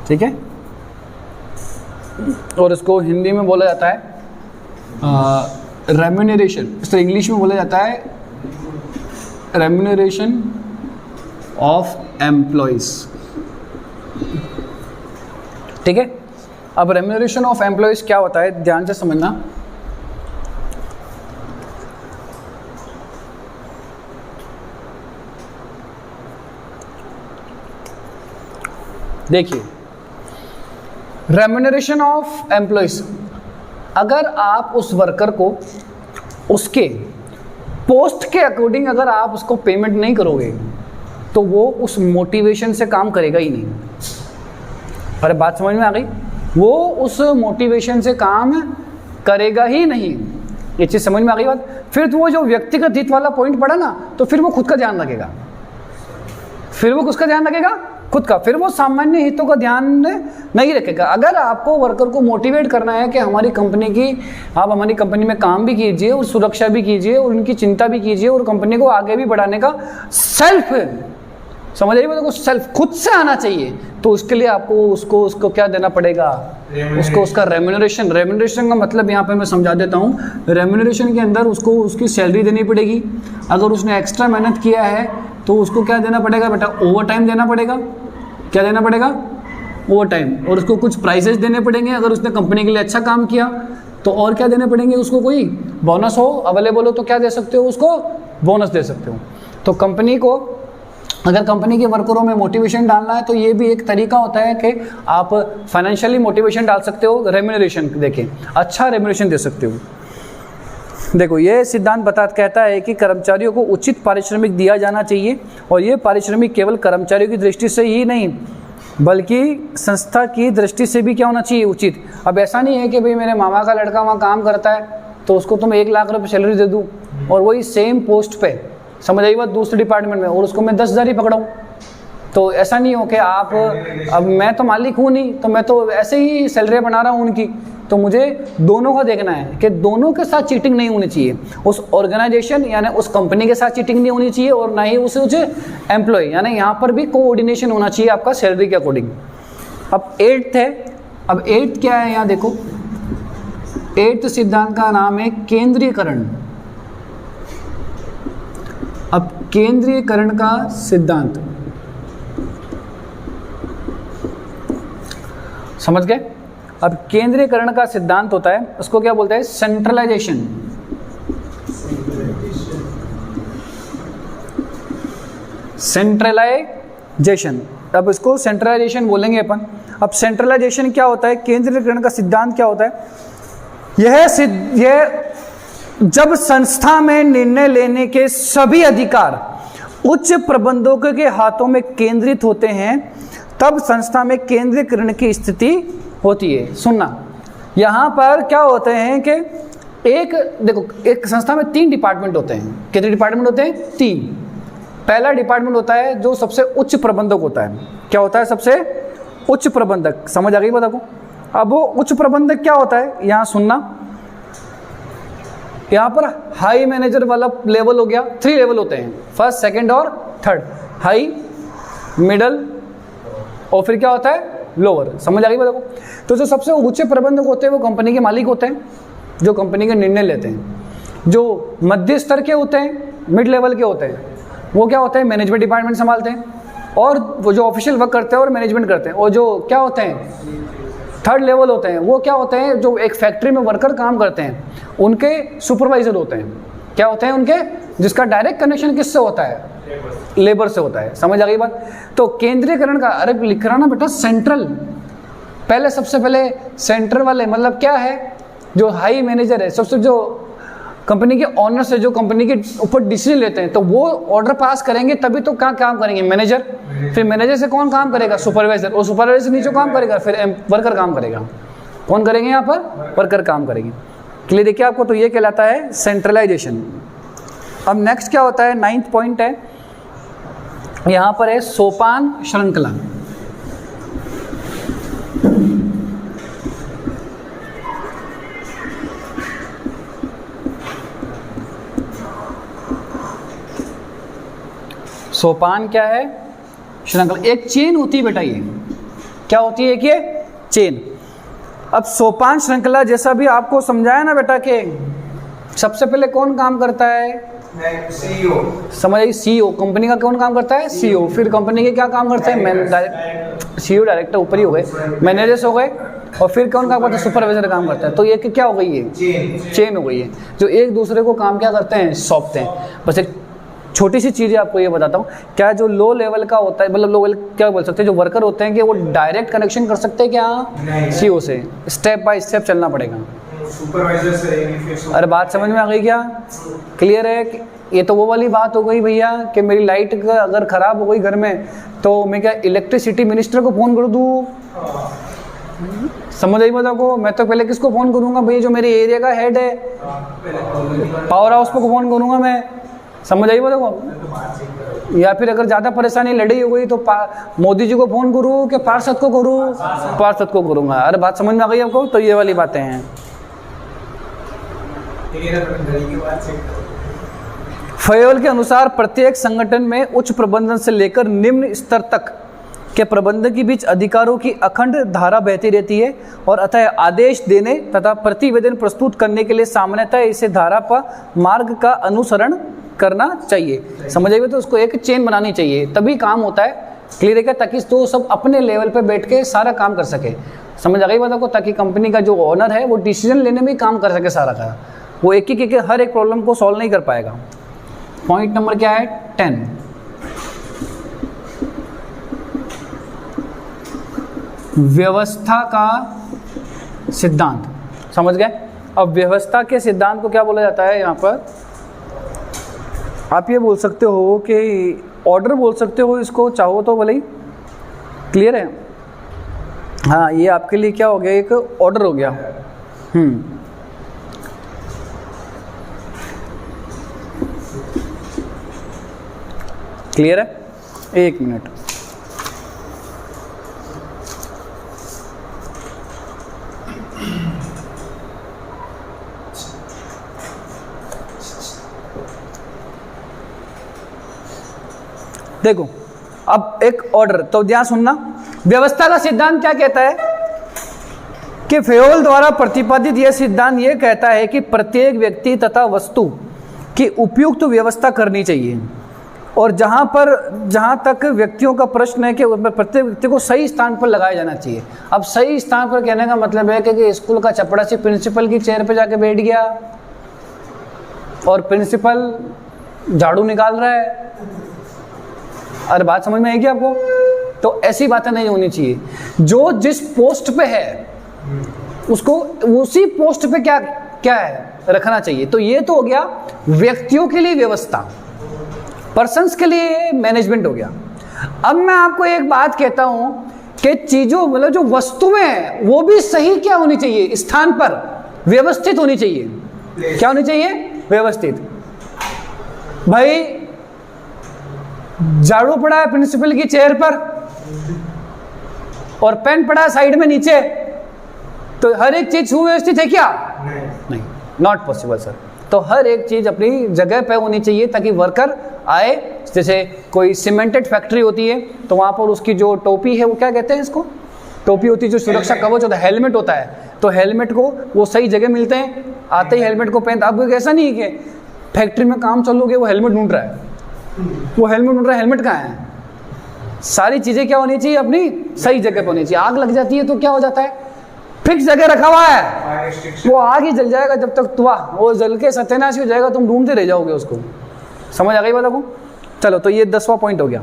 ठीक है, और इसको हिंदी में बोला जाता है रेम्यूनरेशन, इसको इंग्लिश में बोला जाता है रेम्यूनरेशन ऑफ एम्प्लॉइज। ठीक है, अब रेम्यूनरेशन ऑफ एम्प्लॉइज क्या होता है, ध्यान से समझना। देखिए, रेम्यूनरेशन ऑफ एम्प्लॉइज, अगर आप उस वर्कर को उसके पोस्ट के अकॉर्डिंग अगर आप उसको पेमेंट नहीं करोगे तो वो उस मोटिवेशन से काम करेगा ही नहीं। अरे बात समझ में आ गई? वो उस मोटिवेशन से काम करेगा ही नहीं। ये चीज़ समझ में आ गई बात? फिर तो वो जो व्यक्तिगत हित वाला पॉइंट पड़ा ना, तो फिर वो खुद का ध्यान रखेगा, फिर वो किसका ध्यान रखेगा? खुद का। फिर वो सामान्य हितों का ध्यान नहीं रखेगा। अगर आपको वर्कर को मोटिवेट करना है कि हमारी कंपनी की, आप हमारी कंपनी में काम भी कीजिए और सुरक्षा भी कीजिए और उनकी चिंता भी कीजिए और कंपनी को आगे भी बढ़ाने का सेल्फ, समझ रही है, सेल्फ खुद से आना चाहिए, तो उसके लिए आपको उसको क्या देना पड़ेगा? उसका रेम्यूनरेशन। रेम्यूनरेशन का मतलब यहाँ पे मैं समझा देता हूँ। रेम्यूनरेशन के अंदर उसको उसकी सैलरी देनी पड़ेगी। अगर उसने एक्स्ट्रा मेहनत किया है तो उसको क्या देना पड़ेगा बेटा? ओवर टाइम देना पड़ेगा। क्या देना पड़ेगा? Over time. और उसको कुछ प्राइजेस देने पड़ेंगे। अगर उसने कंपनी के लिए अच्छा काम किया तो और क्या देने पड़ेंगे उसको? कोई बोनस हो अवेलेबल हो तो क्या दे सकते हो? उसको बोनस दे सकते हो। तो कंपनी को, अगर कंपनी के वर्करों में मोटिवेशन डालना है तो ये भी एक तरीका होता है कि आप फाइनेंशियली मोटिवेशन डाल सकते हो। रेम्यूनरेशन देखें, अच्छा रेम्यूनरेशन दे सकते हो। देखो, ये सिद्धांत कहता है कि कर्मचारियों को उचित पारिश्रमिक दिया जाना चाहिए और ये पारिश्रमिक केवल कर्मचारियों की दृष्टि से ही नहीं बल्कि संस्था की दृष्टि से भी क्या होना चाहिए? उचित। अब ऐसा नहीं है कि भाई मेरे मामा का लड़का वहाँ काम करता है तो उसको तो मैं 1 लाख रुपये सैलरी दे दूँ और वही सेम पोस्ट पे, समझ आई बात, दूसरे डिपार्टमेंट में, और उसको मैं 10,000 ही पकड़ाऊँ। तो ऐसा नहीं हो कि आप, अब मैं तो मालिक हूँ नहीं, तो मैं तो ऐसे ही सैलरी बना रहा हूँ उनकी। तो मुझे दोनों का देखना है कि दोनों के साथ चीटिंग नहीं होनी चाहिए। उस ऑर्गेनाइजेशन यानी उस कंपनी के साथ चीटिंग नहीं होनी चाहिए और ना ही उस एम्प्लॉय, यानी यहाँ पर भी कोऑर्डिनेशन होना चाहिए आपका सैलरी के अकॉर्डिंग। अब 8th है। अब 8th क्या है? यहाँ देखो, 8th सिद्धांत का नाम है केंद्रीयकरण। अब केंद्रीयकरण का सिद्धांत समझ गए? अब केंद्रीयकरण का सिद्धांत होता है, उसको क्या बोलते हैं? सेंट्रलाइजेशन। सेंट्रलाइजेशन, अब इसको सेंट्रलाइजेशन बोलेंगे अपन। अब सेंट्रलाइजेशन क्या होता है? केंद्रीयकरण का सिद्धांत क्या होता है? यह जब संस्था में निर्णय लेने के सभी अधिकार उच्च प्रबंधकों के हाथों में केंद्रित होते हैं तब संस्था में केंद्रीयकरण की स्थिति होती है। सुनना, यहाँ पर क्या होते हैं कि एक संस्था में 3 डिपार्टमेंट होते हैं। कितने डिपार्टमेंट होते हैं? 3। पहला डिपार्टमेंट होता है जो सबसे उच्च प्रबंधक होता है। क्या होता है? सबसे उच्च प्रबंधक। समझ आ गई बात आपको? अब वो उच्च प्रबंधक क्या होता है? यहाँ सुनना, यहाँ पर हाई मैनेजर वाला लेवल हो गया। 3 लेवल होते हैं, फर्स्ट, सेकंड और थर्ड। हाई, मिडल और फिर क्या होता है? लोअर। समझ आ गई बात आपको? तो जो सबसे ऊंचे प्रबंधक होते हैं वो कंपनी के मालिक होते हैं, जो कंपनी के निर्णय लेते हैं। जो मध्य स्तर के होते हैं, मिड लेवल के होते हैं, वो क्या होते हैं? मैनेजमेंट डिपार्टमेंट संभालते हैं। और वो जो ऑफिशियल वर्क करते हैं और मैनेजमेंट करते हैं। और जो क्या होते हैं? थर्ड लेवल होते हैं, वो क्या होते हैं? जो एक फैक्ट्री में वर्कर काम करते हैं उनके सुपरवाइजर होते हैं। क्या होते हैं उनके? जिसका डायरेक्ट कनेक्शन किससे होता है? लेबर से होता है। समझ आ गई बात? तो केंद्रीयकरण का, अरे लिख रहा ना बेटा सेंट्रल, पहले सबसे पहले सेंट्रल वाले मतलब क्या है? जो हाई मैनेजर है, सबसे जो कंपनी के ऑनर्स है, जो कंपनी के ऊपर डिसीजन लेते हैं, तो वो ऑर्डर पास करेंगे तभी तो क्या काम करेंगे? मैनेजर। फिर मैनेजर से कौन काम करेगा? सुपरवाइजर। और सुपरवाइजर से नीचे काम करेगा, फिर वर्कर काम करेगा। कौन करेंगे यहाँ पर? वर्कर काम करेंगे। क्लियर देखिए आपको? तो ये कहलाता है सेंट्रलाइजेशन। अब नेक्स्ट क्या होता है? 9th पॉइंट है, यहाँ पर है सोपान श्रृंखला। सोपान क्या है? श्रृंखला। एक चेन होती है बेटा, ये क्या होती है? एक ये चेन। अब सोपान श्रृंखला जैसा भी आपको समझाया ना बेटा कि सबसे पहले कौन काम करता है? सीईओ। समझ आई? सीईओ। कंपनी का कौन काम करता है? सीईओ। फिर कंपनी के क्या काम करते हैं? सीईओ डायरेक्टर ऊपर ही हो गए, मैनेजर्स हो गए, और फिर कौन काम करता है? सुपरवाइजर काम करता है। तो ये क्या हो गई? ये चेन हो गई है, जो एक दूसरे को काम क्या करते हैं? सौंपते हैं। बस एक छोटी सी चीज़ आपको ये बताता हूँ, क्या जो लो लेवल का होता है, मतलब लो लेवल क्या बोल सकते हैं, जो वर्कर होते हैं कि वो डायरेक्ट कनेक्शन कर सकते हैं क्या? सीईओ से? स्टेप बाय स्टेप चलना पड़ेगा। सुपरवाइजर से। अरे बात समझ में आ गई क्या? क्लियर है? ये तो वो वाली बात हो गई भैया कि मेरी लाइट अगर ख़राब हो गई घर में तो मैं क्या इलेक्ट्रिसिटी मिनिस्टर को फ़ोन कर दूँ? समझ आई बात आपको? मैं तो पहले किसको फ़ोन करूँगा भैया? जो मेरे एरिया का हेड है, पावर हाउस को फ़ोन करूँगा मैं। समझ आई बात आपको? या फिर अगर ज़्यादा परेशानी लड़ाई हो गई तो मोदी जी को फ़ोन करूँ कि पार्षद को करूँ? पार्षद को करूँगा। अरे बात समझ में आ गई आपको? तो ये वाली बातें हैं। फयोल के अनुसार प्रत्येक संगठन में उच्च प्रबंधन से लेकर निम्न स्तर तक के प्रबंधन के बीच अधिकारों की अखंड धारा बहती रहती है और अतः आदेश देने तथा प्रतिवेदन प्रस्तुत करने के लिए सामान्यतः इसे धारा पर मार्ग का अनुसरण करना चाहिए। समझ आइए? तो उसको एक चेन बनानी चाहिए, तभी काम होता है। क्लियर है क्या? ताकि तो सब अपने लेवल पे बैठ के सारा काम कर सके। समझ आ गई बात आपको? ताकि कंपनी का जो ओनर है वो डिसीजन लेने में काम कर सके सारा का। वो एक एक हर एक प्रॉब्लम को सॉल्व नहीं कर पाएगा। पॉइंट नंबर क्या है? 10। व्यवस्था का सिद्धांत। समझ गए? अब व्यवस्था के सिद्धांत को क्या बोला जाता है यहाँ पर? आप ये बोल सकते हो कि ऑर्डर बोल सकते हो इसको, चाहो तो भले ही। क्लियर है? हाँ, ये आपके लिए क्या हो गया? एक ऑर्डर हो गया। क्लियर है? एक मिनट। देखो, अब एक ऑर्डर, तो ध्यान सुनना। व्यवस्था का सिद्धांत क्या कहता है कि फयोल द्वारा प्रतिपादित यह सिद्धांत यह कहता है कि प्रत्येक व्यक्ति तथा वस्तु की उपयुक्त व्यवस्था करनी चाहिए, और जहां तक व्यक्तियों का प्रश्न है कि प्रत्येक व्यक्ति को सही स्थान पर लगाया जाना चाहिए। अब सही स्थान पर कहने का मतलब है कि स्कूल का चपड़ा से प्रिंसिपल की चेयर पर जाके बैठ गया और प्रिंसिपल झाड़ू निकाल रहा है। अरे बात समझ में आएगी आपको? तो ऐसी बातें नहीं होनी चाहिए। जो जिस पोस्ट पे है उसको उसी पोस्ट पे क्या है रखना चाहिए। तो ये तो हो गया व्यक्तियों के लिए व्यवस्था, पर्सन्स के लिए मैनेजमेंट हो गया। अब मैं आपको एक बात कहता हूं कि चीजों मतलब जो वस्तुएं हैं वो भी सही क्या होनी चाहिए? स्थान पर व्यवस्थित होनी चाहिए। क्या होनी चाहिए? व्यवस्थित। भाई झाड़ू पड़ा है प्रिंसिपल की चेयर पर और पेन पड़ा है साइड में नीचे, तो हर एक चीज सुव्यवस्थित है क्या? नहीं, नॉट पॉसिबल सर। तो हर एक चीज अपनी जगह पे होनी चाहिए ताकि वर्कर आए। जैसे कोई सीमेंटेड फैक्ट्री होती है तो वहां पर उसकी जो टोपी है वो क्या कहते हैं इसको? टोपी होती है जो सुरक्षा कवच होता है, हेलमेट होता है। तो हेलमेट को वो सही जगह मिलते हैं, आते ही हेलमेट को पहनते। अब ऐसा नहीं है कि फैक्ट्री में काम चालू हो गया वो हेलमेट ढूंढ रहा है, वो हेलमेट ढूंढ रहा है, हेलमेट कहाँ है? सारी चीजें क्या होनी चाहिए? अपनी सही जगह पर होनी चाहिए। आग लग जाती है तो क्या हो जाता है? फिक्स जगह रखा हुआ है, वो आग ही जल जाएगा जब तक वो जल के सत्यानाश हो जाएगा, तुम ढूंढते रह जाओगे उसको। समझ आ गई बात आपको? चलो, तो ये 10वां पॉइंट हो गया।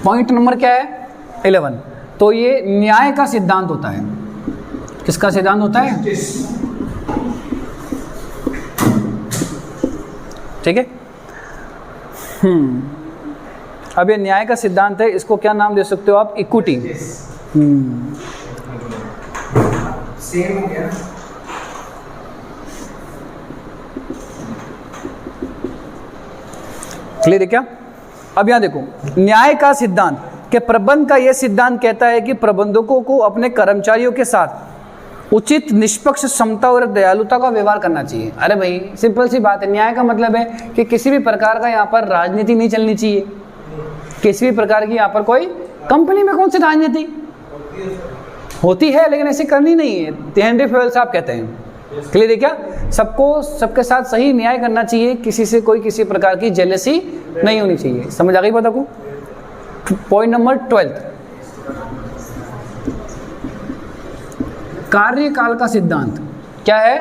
पॉइंट नंबर क्या है? 11। तो ये न्याय का सिद्धांत होता है। किसका सिद्धांत होता है? ठीक है। अब ये न्याय का सिद्धांत है, इसको क्या नाम दे सकते हो आप? इक्विटी। सेम हो गया। क्लियर है क्या? अब यहां देखो, न्याय का सिद्धांत के प्रबंध का यह सिद्धांत कहता है कि प्रबंधकों को अपने कर्मचारियों के साथ उचित, निष्पक्ष, समता और दयालुता का व्यवहार करना चाहिए। अरे भाई सिंपल सी बात है। न्याय का मतलब है कि किसी भी प्रकार का यहाँ पर राजनीति नहीं चलनी चाहिए। किसी भी प्रकार की यहाँ पर कोई कंपनी में कौन सी राजनीति होती है, लेकिन ऐसी करनी नहीं है। हेनरी फयोल साहब कहते हैं। क्लियर है क्या? सबको सबके साथ सही न्याय करना चाहिए, किसी से कोई किसी प्रकार की जेलसी नहीं होनी चाहिए। समझ आ गई बात आपको? पॉइंट नंबर 12, कार्यकाल का सिद्धांत क्या है?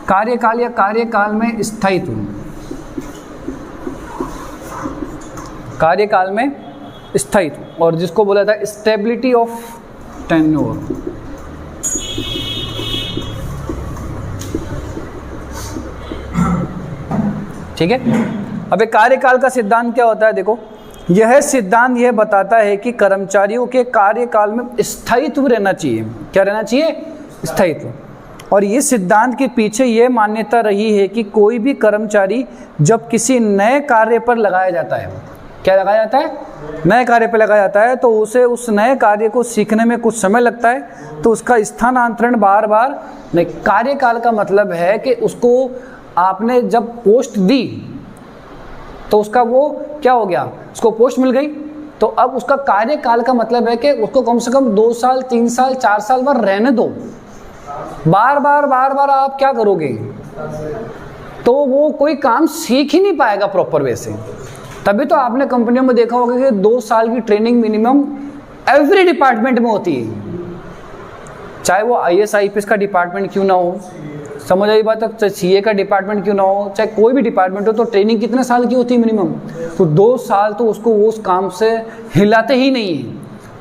कार्यकाल या कार्यकाल में स्थायित्व। कार्यकाल में स्थायित्व, और जिसको बोला था स्टेबिलिटी ऑफ टेन्योर। ठीक है। अब एक कार्यकाल का सिद्धांत क्या होता है, देखो यह सिद्धांत यह बताता है कि कर्मचारियों के कार्यकाल में स्थायित्व रहना चाहिए। क्या रहना चाहिए? स्थायित्व। और ये सिद्धांत के पीछे यह मान्यता रही है कि कोई भी कर्मचारी जब किसी नए कार्य पर लगाया जाता है, क्या लगाया जाता है? नए कार्य पर लगाया जाता है, तो उसे उस नए कार्य को सीखने में कुछ समय लगता है, तो उसका स्थानांतरण बार बार नहीं। कार्यकाल का मतलब है कि उसको आपने जब पोस्ट दी तो उसका वो क्या हो गया, उसको पोस्ट मिल गई, तो अब उसका कार्यकाल का मतलब है कि उसको कम से कम 2 साल 3 साल 4 साल भर रहने दो। बार बार आप क्या करोगे, तो वो कोई काम सीख ही नहीं पाएगा प्रॉपर वे से। तभी तो आपने कंपनियों में देखा होगा कि 2 साल की ट्रेनिंग मिनिमम एवरी डिपार्टमेंट में होती है, चाहे वो IAS IPS का डिपार्टमेंट क्यों ना हो, समझ आई बात, चाहे CA का डिपार्टमेंट क्यों ना हो, चाहे कोई भी डिपार्टमेंट हो, तो ट्रेनिंग कितने साल की होती है मिनिमम? तो 2 साल तो उसको उस काम से हिलाते ही नहीं है।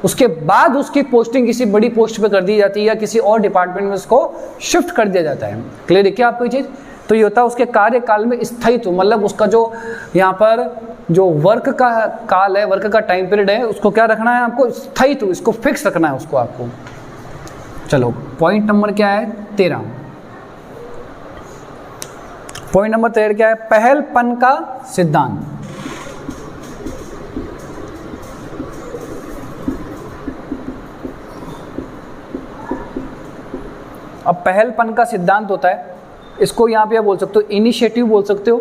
उसके बाद उसकी पोस्टिंग किसी बड़ी पोस्ट पे कर दी जाती है या किसी और डिपार्टमेंट में उसको शिफ्ट कर दिया जाता है। क्लियर है क्या आपको ये चीज़? तो ये होता है उसके कार्यकाल में स्थायित्व, मतलब उसका जो यहाँ पर जो वर्क का काल है, वर्क का टाइम पीरियड है, उसको क्या रखना है आपको? स्थायित्व, इसको फिक्स रखना है उसको आपको। चलो पॉइंट नंबर क्या है? 13। पॉइंट नंबर 13 क्या है? पहलपन का सिद्धांत। अब पहलपन का सिद्धांत होता है, इसको यहां पे आप बोल सकते हो इनिशिएटिव बोल सकते हो,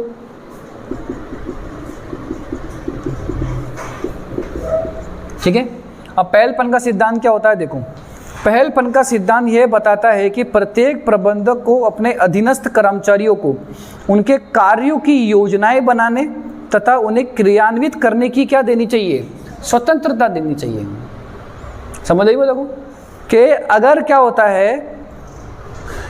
ठीक है। अब पहलपन का सिद्धांत क्या होता है, देखो पहलपन का सिद्धांत यह बताता है कि प्रत्येक प्रबंधक को अपने अधीनस्थ कर्मचारियों को उनके कार्यों की योजनाएं बनाने तथा उन्हें क्रियान्वित करने की क्या देनी चाहिए? स्वतंत्रता देनी चाहिए। समझ आई? देखो कि अगर क्या होता है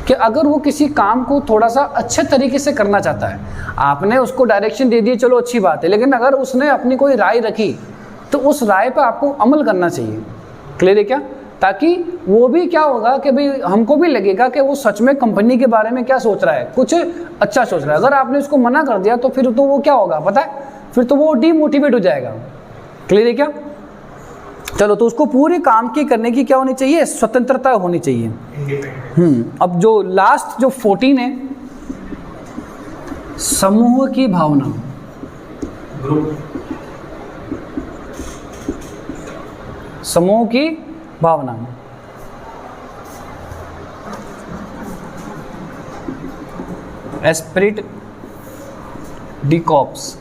कि अगर वो किसी काम को थोड़ा सा अच्छे तरीके से करना चाहता है, आपने उसको डायरेक्शन दे दी, चलो अच्छी बात है, लेकिन अगर उसने अपनी कोई राय रखी तो उस राय पर आपको अमल करना चाहिए। क्लियर है क्या? ताकि वो भी क्या होगा कि भाई हमको भी लगेगा कि वो सच में कंपनी के बारे में क्या सोच रहा है, कुछ अच्छा सोच रहा है। अगर आपने उसको मना कर दिया तो फिर तो वो क्या होगा पता है, फिर तो वो डीमोटिवेट हो जाएगा। क्लियर है क्या? चलो, तो उसको पूरे काम की करने की क्या होनी चाहिए? स्वतंत्रता होनी चाहिए। अब जो लास्ट जो 14 है, समूह की भावना, ग्रुप, समूह की भावना। एस्पिरिट डी कॉर्प्स,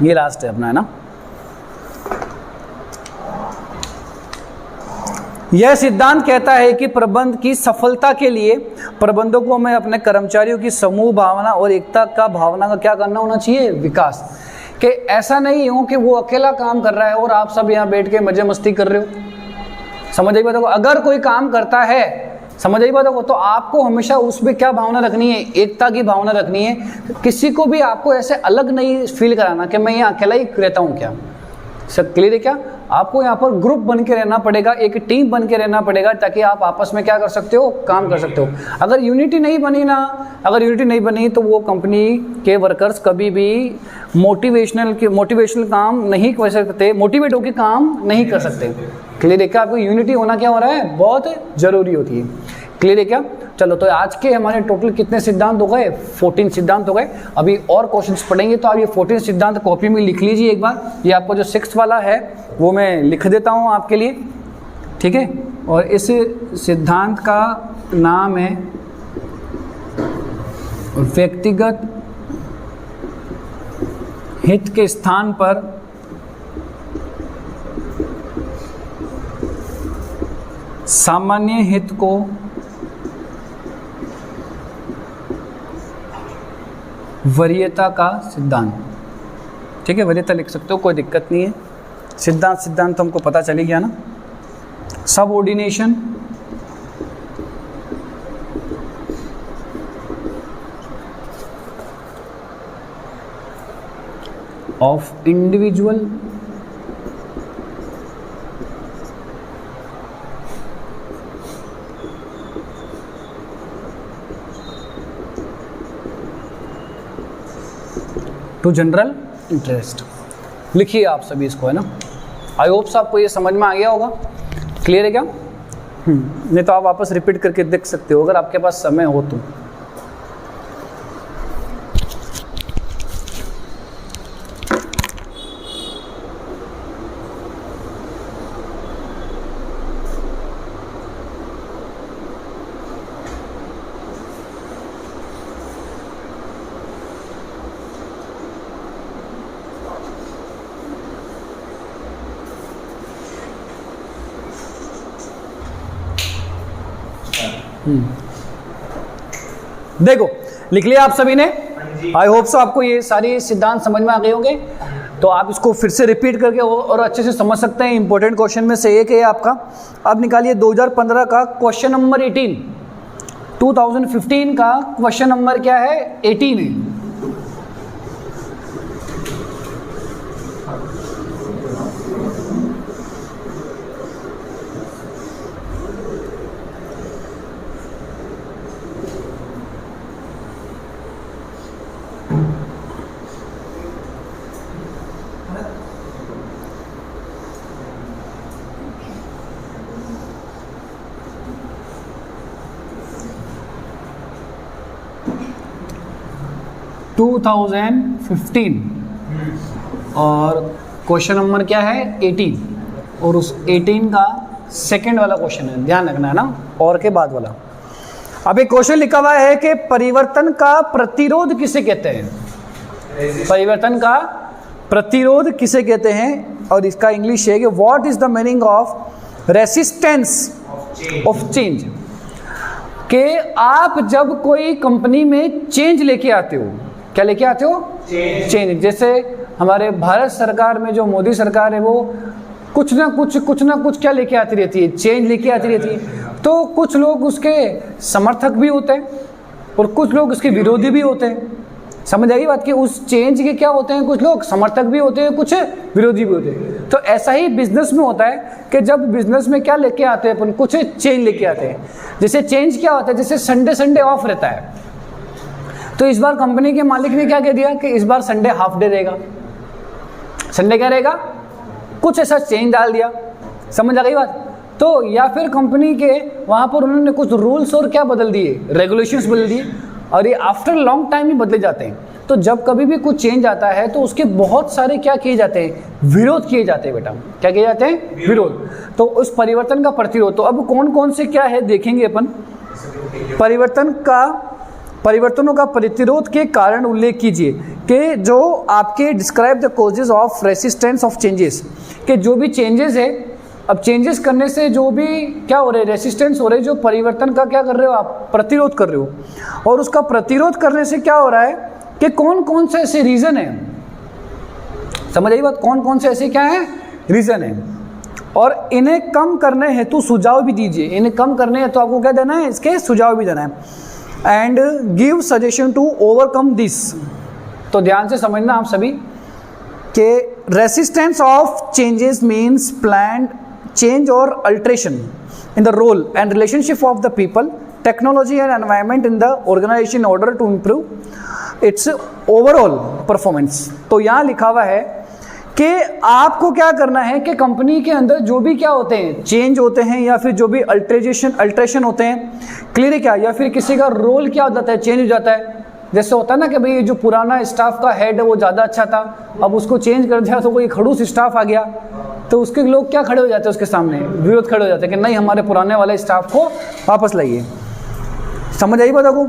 ये लास्ट है अपना, है ना। यह सिद्धांत कहता है कि प्रबंध की सफलता के लिए प्रबंधकों में अपने कर्मचारियों की समूह भावना और एकता का भावना का क्या करना होना चाहिए? विकास। कि ऐसा नहीं हो कि वो अकेला काम कर रहा है और आप सब यहाँ बैठ के मजे मस्ती कर रहे हो। समझ आई बात को? अगर कोई काम करता है, समझ आई बात को, तो आपको हमेशा उसमें क्या भावना रखनी है? एकता की भावना रखनी है। किसी को भी आपको ऐसे अलग नहीं फील कराना कि मैं यहाँ अकेला ही रहता हूँ क्या। सब क्लियर है क्या? आपको यहाँ पर ग्रुप बन के रहना पड़ेगा, एक टीम बन के रहना पड़ेगा, ताकि आप आपस में क्या कर सकते हो? काम कर सकते हो। अगर यूनिटी नहीं बनी ना, अगर यूनिटी नहीं बनी तो वो कंपनी के वर्कर्स कभी भी मोटिवेशनल काम नहीं कर सकते, मोटिवेट होकर काम नहीं कर सकते। क्लियर है क्या? आपको यूनिटी होना क्या हो रहा है? बहुत जरूरी होती है। क्लियर है क्या? चलो, तो आज के हमारे टोटल कितने सिद्धांत हो गए? 14 सिद्धांत हो गए। अभी और क्वेश्चंस पढ़ेंगे, तो आप ये 14 सिद्धांत कॉपी में लिख लीजिए एक बार। ये आपको जो 6th वाला है वो मैं लिख देता हूँ आपके लिए, ठीक है। और इस सिद्धांत का नाम है व्यक्तिगत हित के स्थान पर सामान्य हित को वरीयता का सिद्धांत। ठीक है, वरीयता लिख सकते हो, कोई दिक्कत नहीं है। सिद्धांत तो हमको पता चली गया ना। Subordination, of individual to general interest. लिखिए आप सभी इसको, है ना। आई होप्स आपको ये समझ में आ गया होगा। क्लियर है क्या? नहीं तो आप वापस रिपीट करके देख सकते हो अगर आपके पास समय हो तो। देखो लिख लिया आप सभी ने। आई होप सो आपको ये सारी सिद्धांत समझ में आ गए होंगे। तो आप इसको फिर से रिपीट करके और अच्छे से समझ सकते हैं। इंपॉर्टेंट क्वेश्चन में से एक है आपका। अब निकालिए 2015 का क्वेश्चन नंबर 18। 2015 का क्वेश्चन नंबर क्या है? 18 है। टू 2015 और क्वेश्चन नंबर क्या है? 18। और उस 18 का सेकंड वाला क्वेश्चन है, ध्यान रखना है ना, और के बाद वाला। अब एक क्वेश्चन लिखा हुआ है कि परिवर्तन का प्रतिरोध किसे कहते हैं? परिवर्तन का प्रतिरोध किसे कहते हैं? और इसका इंग्लिश है कि what is the meaning of resistance of change. कि आप जब कोई कंपनी में चेंज लेके आते हो, क्या लेके आते हो? चेंज। जैसे हमारे भारत सरकार में जो मोदी सरकार है वो कुछ ना कुछ क्या लेके आती रहती है? चेंज लेके आती रहती है। तो कुछ लोग उसके समर्थक भी होते हैं और कुछ लोग उसके विरोधी भी होते हैं। समझ आई बात? कि उस चेंज के क्या होते हैं? कुछ लोग समर्थक भी होते हैं, कुछ विरोधी भी होते हैं। तो ऐसा ही बिजनेस में होता है कि जब बिजनेस में क्या लेके आते हैं अपन? कुछ चेंज लेके आते हैं। जैसे चेंज क्या होता है? जैसे संडे ऑफ रहता है, तो इस बार कंपनी के मालिक ने क्या कह दिया कि इस बार संडे हाफ डे रहेगा। संडे क्या रहेगा? कुछ ऐसा चेंज डाल दिया। समझ आ गई बात? तो या फिर कंपनी के वहाँ पर उन्होंने कुछ रूल्स और क्या बदल दिए? रेगुलेशंस बदल दिए। और ये आफ्टर लॉन्ग टाइम ही बदले जाते हैं। तो जब कभी भी कुछ चेंज आता है तो उसके बहुत सारे क्या किए जाते हैं? विरोध किए जाते हैं। बेटा क्या किए जाते हैं? विरोध। तो उस परिवर्तन का प्रतिरोध, तो अब कौन कौन से क्या है देखेंगे अपन। परिवर्तनों का प्रतिरोध के कारण उल्लेख कीजिए कि जो आपके describe the causes of resistance of changes, कि जो भी चेंजेस है, अब चेंजेस करने से जो भी क्या हो रहे? रेसिस्टेंस हो रहे, जो परिवर्तन का क्या कर रहे हो आप? प्रतिरोध कर रहे हो। और उसका प्रतिरोध करने से क्या हो रहा है कि कौन कौन से ऐसे रीजन है? समझ आई बात? कौन कौन से ऐसे क्या है? रीजन है। और इन्हें कम करने हेतु सुझाव भी दीजिए। इन्हें कम करने हेतु आपको क्या देना है? इसके सुझाव भी देना है। And give suggestion to overcome this. तो ध्यान से समझना आप सभी कि resistance of changes means planned change और alteration in the role and relationship of the people, technology and environment in the organisation in order to improve its overall performance. तो यहाँ लिखा हुआ है कि आपको क्या करना है कि कंपनी के अंदर जो भी क्या होते हैं? चेंज होते हैं या फिर जो भी अल्ट्रेशन होते हैं। क्लियर है क्या? या फिर किसी का रोल क्या हो जाता है? चेंज हो जाता है। जैसे होता है ना कि भाई जो पुराना स्टाफ का हेड है वो ज़्यादा अच्छा था, अब उसको चेंज कर दिया तो कोई खड़ूस स्टाफ आ गया, तो उसके लोग क्या खड़े हो जाते हैं? उसके सामने विरोध खड़े हो जाते हैं कि नहीं, हमारे पुराने वाले स्टाफ को वापस लाइए। समझ आई बात आपको?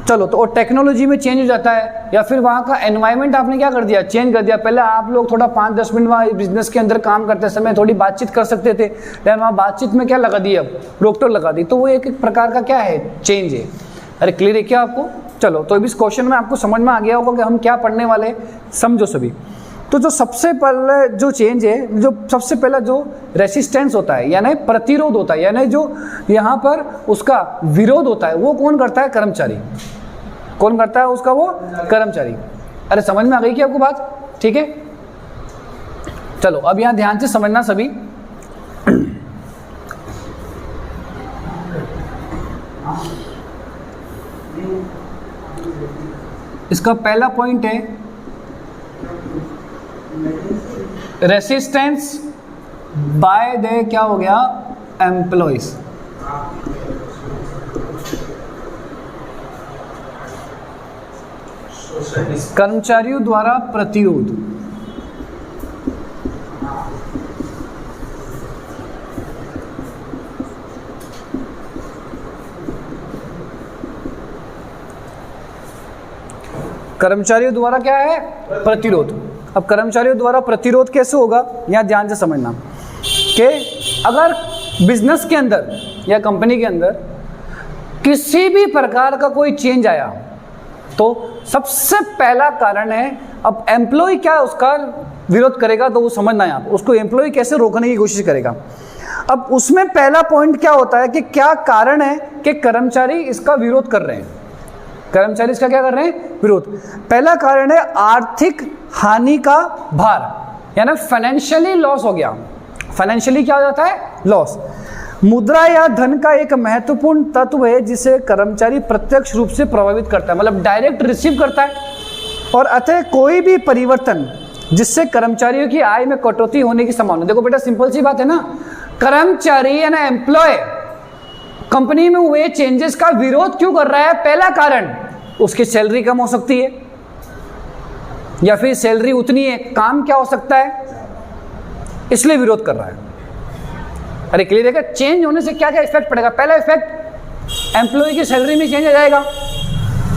चलो, तो और टेक्नोलॉजी में चेंज हो जाता है, या फिर वहाँ का एनवायरनमेंट आपने क्या कर दिया? चेंज कर दिया। पहले आप लोग थोड़ा 5-10 मिनट वहाँ बिजनेस के अंदर काम करते समय थोड़ी बातचीत कर सकते थे, लेकिन वहाँ बातचीत में क्या लगा दी? अब रोक टोक लगा दी। तो वो एक प्रकार का क्या है? चेंज है। अरे क्लियर है क्या आपको? चलो, तो इस क्वेश्चन में आपको समझ में आ गया होगा कि हम क्या पढ़ने वाले हैं। समझो सभी। तो जो सबसे पहले जो चेंज है, जो सबसे पहला जो रेसिस्टेंस होता है यानी प्रतिरोध होता है, यानी जो यहाँ पर उसका विरोध होता है, वो कौन करता है? कर्मचारी। कौन करता है उसका? वो कर्मचारी। अरे समझ में आ गई क्या आपको बात? ठीक है, चलो अब यहाँ ध्यान से समझना सभी। इसका पहला पॉइंट है रेसिस्टेंस बाय द क्या हो गया, एम्प्लॉइज। कर्मचारियों द्वारा प्रतिरोध। कर्मचारियों द्वारा क्या है, प्रतिरोध। अब कर्मचारियों द्वारा प्रतिरोध कैसे होगा, यहां ध्यान से समझना कि अगर बिजनेस के अंदर या कंपनी के अंदर किसी भी प्रकार का कोई चेंज आया तो सबसे पहला कारण है, अब एम्प्लॉय क्या उसका विरोध करेगा, तो वो समझना है आप उसको एम्प्लॉय कैसे रोकने की कोशिश करेगा। अब उसमें पहला पॉइंट क्या होता है कि क्या कारण है कि कर्मचारी इसका विरोध कर रहे हैं, कर्मचारी इसका क्या कर रहे हैं, विरोध। पहला कारण है आर्थिक हानि का भार, यानी फाइनेंशियली लॉस हो गया। फाइनेंशियली क्या हो जाता है, लॉस। मुद्रा या धन का एक महत्वपूर्ण तत्व है जिसे कर्मचारी प्रत्यक्ष रूप से प्रभावित करता है, मतलब डायरेक्ट रिसीव करता है। और अतः कोई भी परिवर्तन जिससे कर्मचारियों की आय में कटौती होने की संभावना, देखो बेटा सिंपल सी बात है ना, कर्मचारी या ना एम्प्लॉय कंपनी में हुए चेंजेस का विरोध क्यों कर रहा है, पहला कारण उसकी सैलरी कम हो सकती है या फिर सैलरी उतनी है, काम क्या हो सकता है, इसलिए विरोध कर रहा है। अरे क्लियर है क्या, चेंज होने से क्या क्या इफेक्ट पड़ेगा, पहला इफेक्ट एम्प्लॉय की सैलरी में चेंज आ जाएगा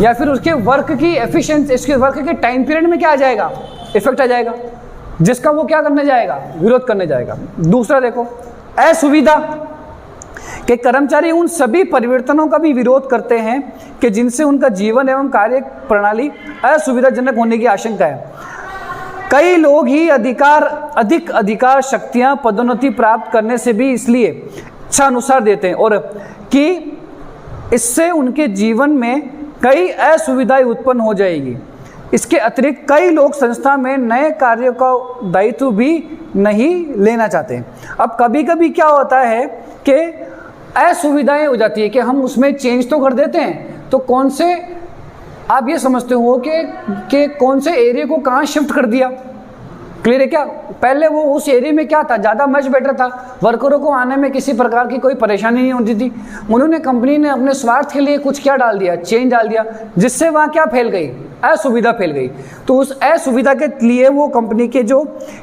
या फिर उसके वर्क की एफिशिएंसी, इसके वर्क के टाइम पीरियड में क्या आ जाएगा, इफेक्ट आ जाएगा, जिसका वो क्या करने जाएगा, विरोध करने जाएगा। दूसरा देखो, असुविधा, कि कर्मचारी उन सभी परिवर्तनों का भी विरोध करते हैं कि जिनसे उनका जीवन एवं कार्य प्रणाली असुविधाजनक होने की आशंका है। कई लोग ही अधिक अधिकार शक्तियां पदोन्नति प्राप्त करने से भी इसलिए इच्छा अनुसार देते हैं और कि इससे उनके जीवन में कई असुविधाएं उत्पन्न हो जाएगी। इसके अतिरिक्त कई लोग संस्था में नए कार्यों का दायित्व भी नहीं लेना चाहते। अब कभी कभी क्या होता है कि असुविधाएं हो जाती है कि हम उसमें चेंज तो कर देते हैं, तो कौन से आप ये समझते हो कि कौन से एरिया को कहाँ शिफ्ट कर दिया, क्लियर है क्या। पहले वो उस एरिया में क्या था, ज़्यादा मच बेटर था, वर्करों को आने में किसी प्रकार की कोई परेशानी नहीं होती थी। उन्होंने कंपनी ने अपने स्वार्थ के लिए कुछ क्या डाल दिया, चेंज डाल दिया, जिससे वहाँ क्या फैल गई, असुविधा फैल गई। तो उस असुविधा के लिए वो कंपनी के जो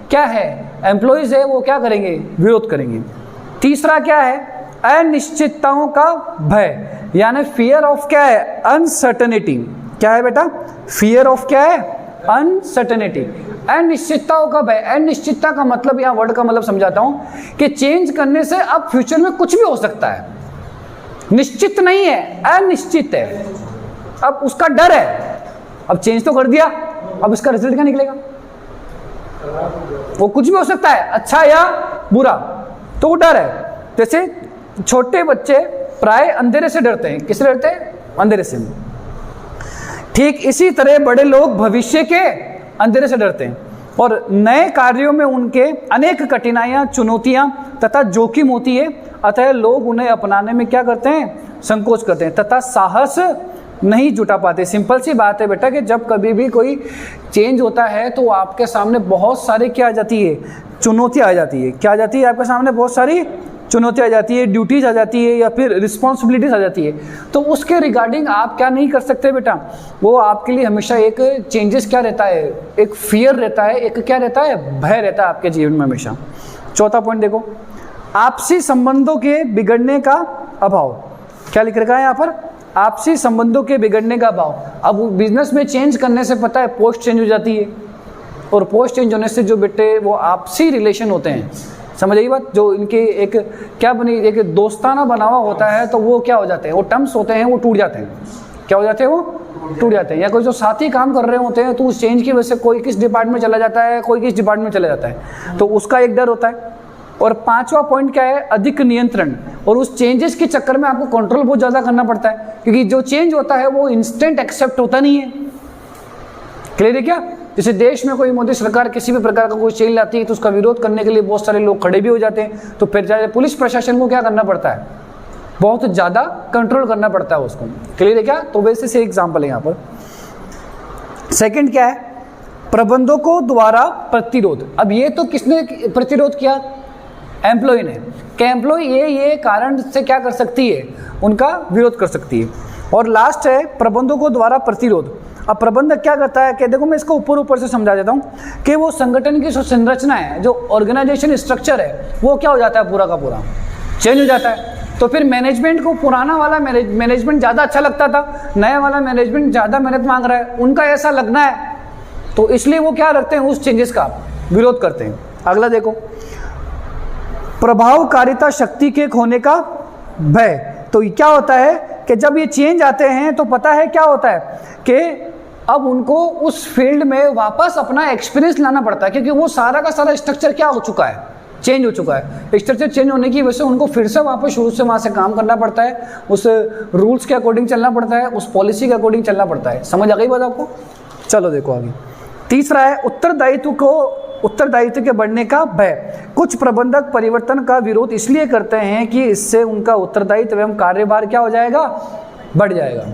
क्या है एम्प्लॉयज़ है वो क्या करेंगे, विरोध करेंगे। तीसरा क्या है, अनिश्चितताओं का भय, यानी फियर ऑफ क्या है, अनसर्टेनिटी। क्या है बेटा, फियर ऑफ क्या है, अनसर्टेनिटी, अनिश्चितताओं का भय। अनिश्चितता का मतलब, यहाँ वर्ड का मतलब समझाता हूं कि चेंज करने से अब फ्यूचर में कुछ भी हो सकता है, निश्चित नहीं है, अनिश्चित है। अब उसका डर है, अब चेंज तो कर दिया, अब इसका रिजल्ट क्या निकलेगा, वो कुछ भी हो सकता है, अच्छा या बुरा, तो वो डर है। जैसे छोटे बच्चे प्राय अंधेरे से डरते हैं, किससे डरते हैं, अंधेरे से। ठीक इसी तरह बड़े लोग भविष्य के अंधेरे से डरते हैं और नए कार्यों में उनके अनेक कठिनाइयां, चुनौतियां तथा जोखिम होती है, अतः लोग उन्हें अपनाने में क्या करते हैं, संकोच करते हैं तथा साहस नहीं जुटा पाते। सिंपल सी बात है बेटा कि जब कभी भी कोई चेंज होता है तो आपके सामने बहुत सारी क्या आ जाती है, चुनौतियां आ जाती है। क्या आ जाती है आपके सामने, बहुत सारी चुनौतियां आ जाती है, ड्यूटीज आ जाती है या फिर रिस्पॉन्सिबिलिटीज आ जाती है। तो उसके रिगार्डिंग आप क्या नहीं कर सकते बेटा, वो आपके लिए हमेशा एक चेंजेस क्या रहता है, एक फियर रहता है, एक क्या रहता है, भय रहता है आपके जीवन में हमेशा। चौथा पॉइंट देखो, आपसी संबंधों के बिगड़ने का अभाव। क्या लिख रखा है यहाँ पर, आपसी संबंधों के बिगड़ने का अभाव। अब बिजनेस में चेंज करने से पता है पोस्ट चेंज हो जाती है, और पोस्ट चेंज होने से जो बेटे वो आपसी रिलेशन होते हैं, समझ आई बात, जो इनके एक क्या बनी, एक दोस्ताना बनावा होता है, तो वो क्या हो जाते हैं, वो टर्म्स होते हैं, वो टूट जाते हैं। क्या हो जाते हैं, वो टूट जाते हैं। या कोई जो साथी काम कर रहे होते हैं तो उस चेंज की वजह से कोई किस डिपार्टमेंट में चला जाता है, कोई किस डिपार्टमेंट में चला जाता है, तो उसका एक डर होता है। और पांचवा पॉइंट क्या है, अधिक नियंत्रण, और उस चेंजेस के चक्कर में आपको कंट्रोल बहुत ज़्यादा करना पड़ता है, क्योंकि जो चेंज होता है वो इंस्टेंट एक्सेप्ट होता नहीं है। क्लियर है क्या। जैसे देश में कोई मोदी सरकार किसी भी प्रकार का कोई चेंज लाती है तो उसका विरोध करने के लिए बहुत सारे लोग खड़े भी हो जाते हैं, तो फिर पुलिस प्रशासन को क्या करना पड़ता है, बहुत ज़्यादा कंट्रोल करना पड़ता है उसको। क्लियर है क्या। तो वैसे से एग्जाम्पल है यहाँ पर। सेकंड क्या है, प्रबंधकों द्वारा प्रतिरोध। अब ये तो किसने प्रतिरोध किया? एम्प्लॉय ने। कि एम्प्लॉय ये कारण से क्या कर सकती है? उनका विरोध कर सकती है। और लास्ट है प्रबंधकों द्वारा प्रतिरोध। अब प्रबंधक क्या करता है कि देखो मैं इसको ऊपर से समझा देता हूँ कि वो संगठन की जो संरचना है, जो ऑर्गेनाइजेशन स्ट्रक्चर है, वो क्या हो जाता है? पूरा का पूरा चेंज हो जाता है। तो फिर मैनेजमेंट को पुराना वाला मैनेजमेंट ज़्यादा अच्छा लगता था, नया वाला मैनेजमेंट ज़्यादा मेहनत मांग रहा है, उनका ऐसा लगना है, तो इसलिए वो क्या रखते हैं? उस चेंजेस का विरोध करते हैं। अगला देखो, प्रभावकारिता शक्ति के खोने का भय। तो क्या होता है कि जब ये चेंज आते हैं तो पता है क्या होता है कि अब उनको उस फील्ड में वापस अपना एक्सपीरियंस लाना पड़ता है, क्योंकि वो सारा का सारा स्ट्रक्चर क्या हो चुका है? चेंज हो चुका है। स्ट्रक्चर चेंज होने की वजह से उनको फिर से वापस शुरू से वहाँ से काम करना पड़ता है, उस रूल्स के अकॉर्डिंग चलना पड़ता है, उस पॉलिसी के अकॉर्डिंग चलना पड़ता है। समझ आ गई बात आपको? चलो देखो आगे। तीसरा है उत्तरदायित्व के बढ़ने का भय। कुछ प्रबंधक परिवर्तन का विरोध इसलिए करते हैं कि इससे उनका उत्तरदायित्व एवं कार्यभार क्या हो जाएगा? बढ़ जाएगा।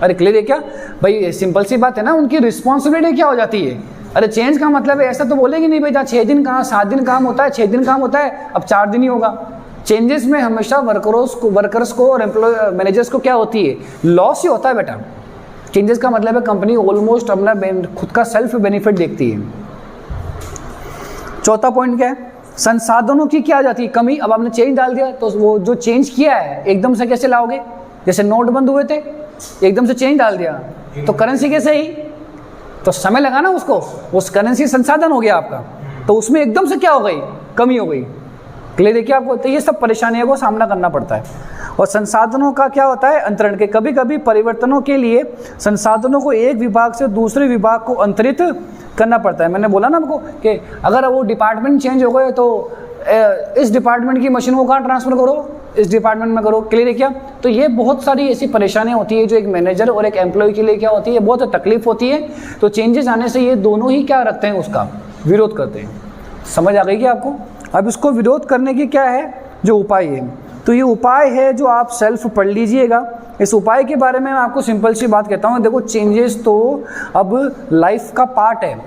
अरे क्लियर है क्या भाई? सिंपल सी बात है ना, उनकी रिस्पॉन्सिबिलिटी क्या हो जाती है? अरे चेंज का मतलब है ऐसा तो बोलेगी नहीं भाई, जहाँ 6 दिन कहाँ 7 दिन काम होता है, 6 दिन काम होता है, अब 4 दिन ही होगा। चेंजेस में हमेशा वर्कर्स को और एम्प्लॉय मैनेजर्स को क्या होती है? लॉस ही होता है बेटा। चेंजेस का मतलब है कंपनी ऑलमोस्ट अपना खुद का सेल्फ बेनिफिट देखती है। चौथा पॉइंट क्या है? संसाधनों की क्या आ जाती है? कमी। अब आपने चेंज डाल दिया तो वो जो चेंज किया है एकदम से कैसे लाओगे? जैसे नोट बंद हुए थे, एकदम से चेंज डाल दिया तो करेंसी कैसे ही? तो समय लगा ना उसको, उस करेंसी संसाधन हो गया आपका, तो उसमें एकदम से क्या हो गई? कमी हो गई। क्लियर देखिए आपको? तो ये सब परेशानियों को सामना करना पड़ता है। और संसाधनों का क्या होता है? अंतरण के। कभी कभी परिवर्तनों के लिए संसाधनों को एक विभाग से दूसरे विभाग को अंतरित करना पड़ता है। मैंने बोला ना आपको कि अगर वो डिपार्टमेंट चेंज हो गए तो इस डिपार्टमेंट की मशीन को कहाँ ट्रांसफर करो? इस डिपार्टमेंट में करो। क्लियर है क्या? तो ये बहुत सारी ऐसी परेशानियां होती है जो एक मैनेजर और एक एम्प्लॉय के लिए क्या होती है? बहुत तकलीफ होती है। तो चेंजेस आने से ये दोनों ही क्या रखते हैं? उसका विरोध करते हैं। समझ आ गई क्या आपको? अब इसको विरोध करने की क्या है जो उपाय है? तो ये उपाय है जो आप सेल्फ पढ़ लीजिएगा। इस उपाय के बारे में मैं आपको सिंपल सी बात कहता हूँ। देखो चेंजेस तो अब लाइफ का पार्ट है,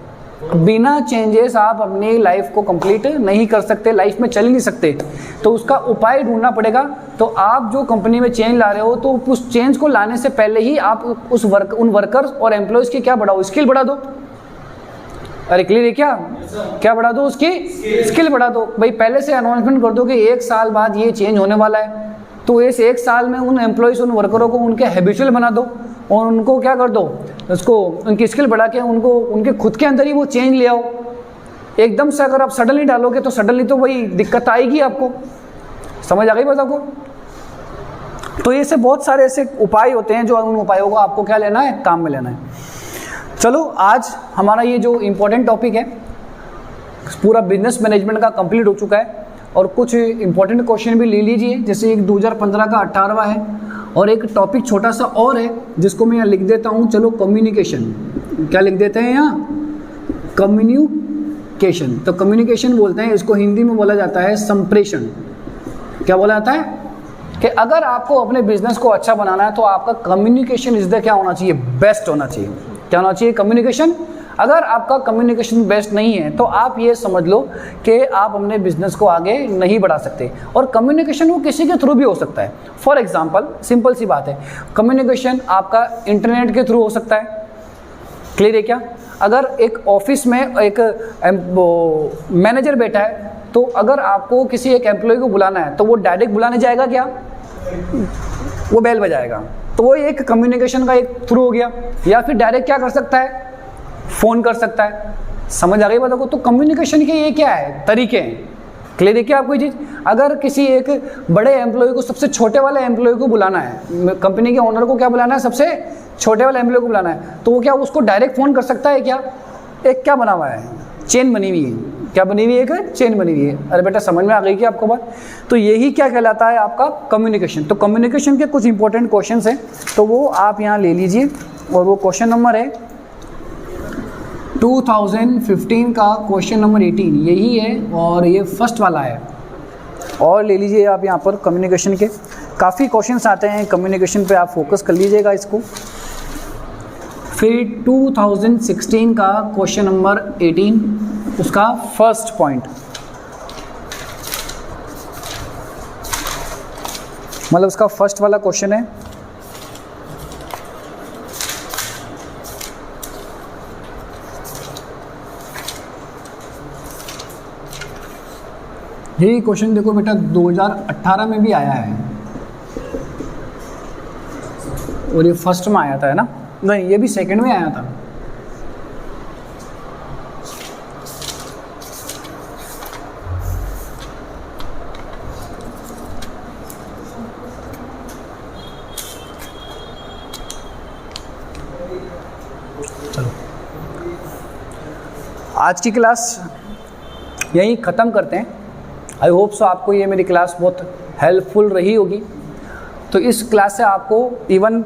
बिना चेंजेस आप अपनी लाइफ को कंप्लीट नहीं कर सकते, लाइफ में चल ही नहीं सकते। तो उसका उपाय ढूंढना पड़ेगा। तो आप जो कंपनी में चेंज ला रहे हो तो उस चेंज को लाने से पहले ही आप उन वर्कर्स और एम्प्लॉयज़ की क्या बढ़ाओ? स्किल बढ़ा दो। अरे क्लियर है क्या? क्या बढ़ा दो? उसकी स्किल बढ़ा दो। भाई पहले से अनाउंसमेंट कर दो कि 1 साल बाद ये चेंज होने वाला है, तो इस 1 साल में उन एम्प्लॉयज़, उन वर्करों को उनके हैबिचुअल बना दो और उनको क्या कर दो? उसको उनकी स्किल बढ़ा के उनको उनके खुद के अंदर ही वो चेंज ले आओ। एकदम से अगर आप सडनली डालोगे तो सडनली तो वही दिक्कत आएगी आपको। समझ आ गई बात आपको? तो ये से बहुत सारे ऐसे उपाय होते हैं जो उन उपायों को आपको क्या लेना है? काम में लेना है। चलो आज हमारा ये जो इम्पोर्टेंट टॉपिक है पूरा बिजनेस मैनेजमेंट का कंप्लीट हो चुका है। और कुछ इम्पोर्टेंट क्वेश्चन भी ले लीजिए, जैसे एक 2015 का 18वां है और एक टॉपिक छोटा सा और है जिसको मैं यहाँ लिख देता हूँ। चलो कम्युनिकेशन, क्या लिख देते हैं यहाँ? कम्युनिकेशन। तो कम्युनिकेशन बोलते हैं इसको, हिंदी में बोला जाता है संप्रेषण। क्या बोला जाता है? कि अगर आपको अपने बिजनेस को अच्छा बनाना है तो आपका कम्युनिकेशन इस क्या होना चाहिए? बेस्ट होना चाहिए। क्या होना चाहिए? कम्युनिकेशन। अगर आपका कम्युनिकेशन बेस्ट नहीं है तो आप ये समझ लो कि आप अपने बिजनेस को आगे नहीं बढ़ा सकते। और कम्युनिकेशन वो किसी के थ्रू भी हो सकता है। फॉर एग्जांपल सिंपल सी बात है, कम्युनिकेशन आपका इंटरनेट के थ्रू हो सकता है। क्लियर है क्या? अगर एक ऑफिस में एक मैनेजर बैठा है तो अगर आपको किसी एक एम्प्लॉय को बुलाना है तो वो डायरेक्ट बुलाने जाएगा क्या? वो बेल बजाएगा। तो वो एक कम्युनिकेशन का एक थ्रू हो गया। या फिर डायरेक्ट क्या कर सकता है? फ़ोन कर सकता है। समझ आ गई बात को? तो कम्युनिकेशन के ये क्या है? तरीके हैं। क्लियर है क्या आपको ये चीज़? अगर किसी एक बड़े एम्प्लॉय को सबसे छोटे वाले एम्प्लॉय को बुलाना है, कंपनी के ओनर को क्या बुलाना है? सबसे छोटे वाले एम्प्लॉय को बुलाना है, तो वो क्या उसको डायरेक्ट फ़ोन कर सकता है क्या? एक क्या बना हुआ है? चेन बनी हुई है। क्या बनी हुई है? एक चेन बनी हुई है। अरे बेटा समझ में आ गई क्या आपको बात? तो यही क्या कहलाता है आपका कम्युनिकेशन। तो कम्युनिकेशन के कुछ इंपॉर्टेंट क्वेश्चंस हैं, तो वो आप यहाँ ले लीजिए। और वो क्वेश्चन नंबर है 2015 का क्वेश्चन नंबर 18 यही है और ये फर्स्ट वाला है। और ले लीजिए आप यहाँ पर कम्युनिकेशन के काफ़ी क्वेश्चंस आते हैं कम्युनिकेशन पे, आप फोकस कर लीजिएगा इसको। फिर 2016 का क्वेश्चन नंबर 18, उसका फर्स्ट पॉइंट, मतलब उसका फर्स्ट वाला क्वेश्चन है, यही क्वेश्चन देखो बेटा 2018 में भी आया है और ये फर्स्ट में आया था, है ना? नहीं, ये भी सेकंड में आया था। चलो आज की क्लास यहीं ख़त्म करते हैं। आई होप सो आपको ये मेरी क्लास बहुत हेल्पफुल रही होगी। तो इस क्लास से आपको इवन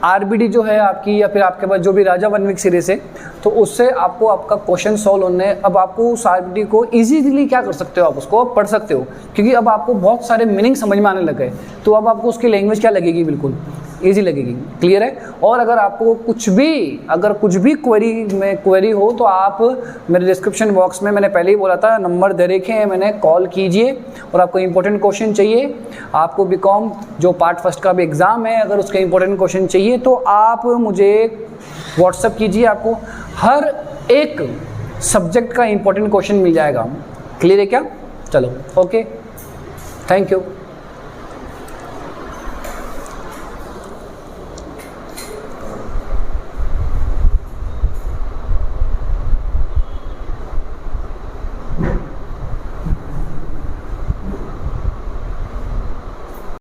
आरबीडी जो है आपकी, या फिर आपके पास जो भी राजा 1 वीक सीरीज है, तो उससे आपको आपका क्वेश्चन सॉल्व होने, अब आपको उस आरबीडी को इजीली क्या कर सकते हो, आप उसको पढ़ सकते हो, क्योंकि अब आपको बहुत सारे मीनिंग समझ में आने लग गए। तो अब आपको उसकी लैंग्वेज क्या लगेगी, बिल्कुल ईजी लगेगी। क्लियर है? और अगर आपको कुछ भी क्वेरी हो तो आप मेरे डिस्क्रिप्शन बॉक्स में, मैंने पहले ही बोला था, नंबर दे रखे हैं मैंने, कॉल कीजिए। और आपको इंपॉर्टेंट क्वेश्चन चाहिए, आपको बीकॉम जो पार्ट फर्स्ट का भी एग्ज़ाम है, अगर उसका इंपॉर्टेंट क्वेश्चन चाहिए तो आप मुझे व्हाट्सअप कीजिए, आपको हर एक सब्जेक्ट का इंपॉर्टेंट क्वेश्चन मिल जाएगा। क्लियर है क्या? चलो ओके, थैंक यू।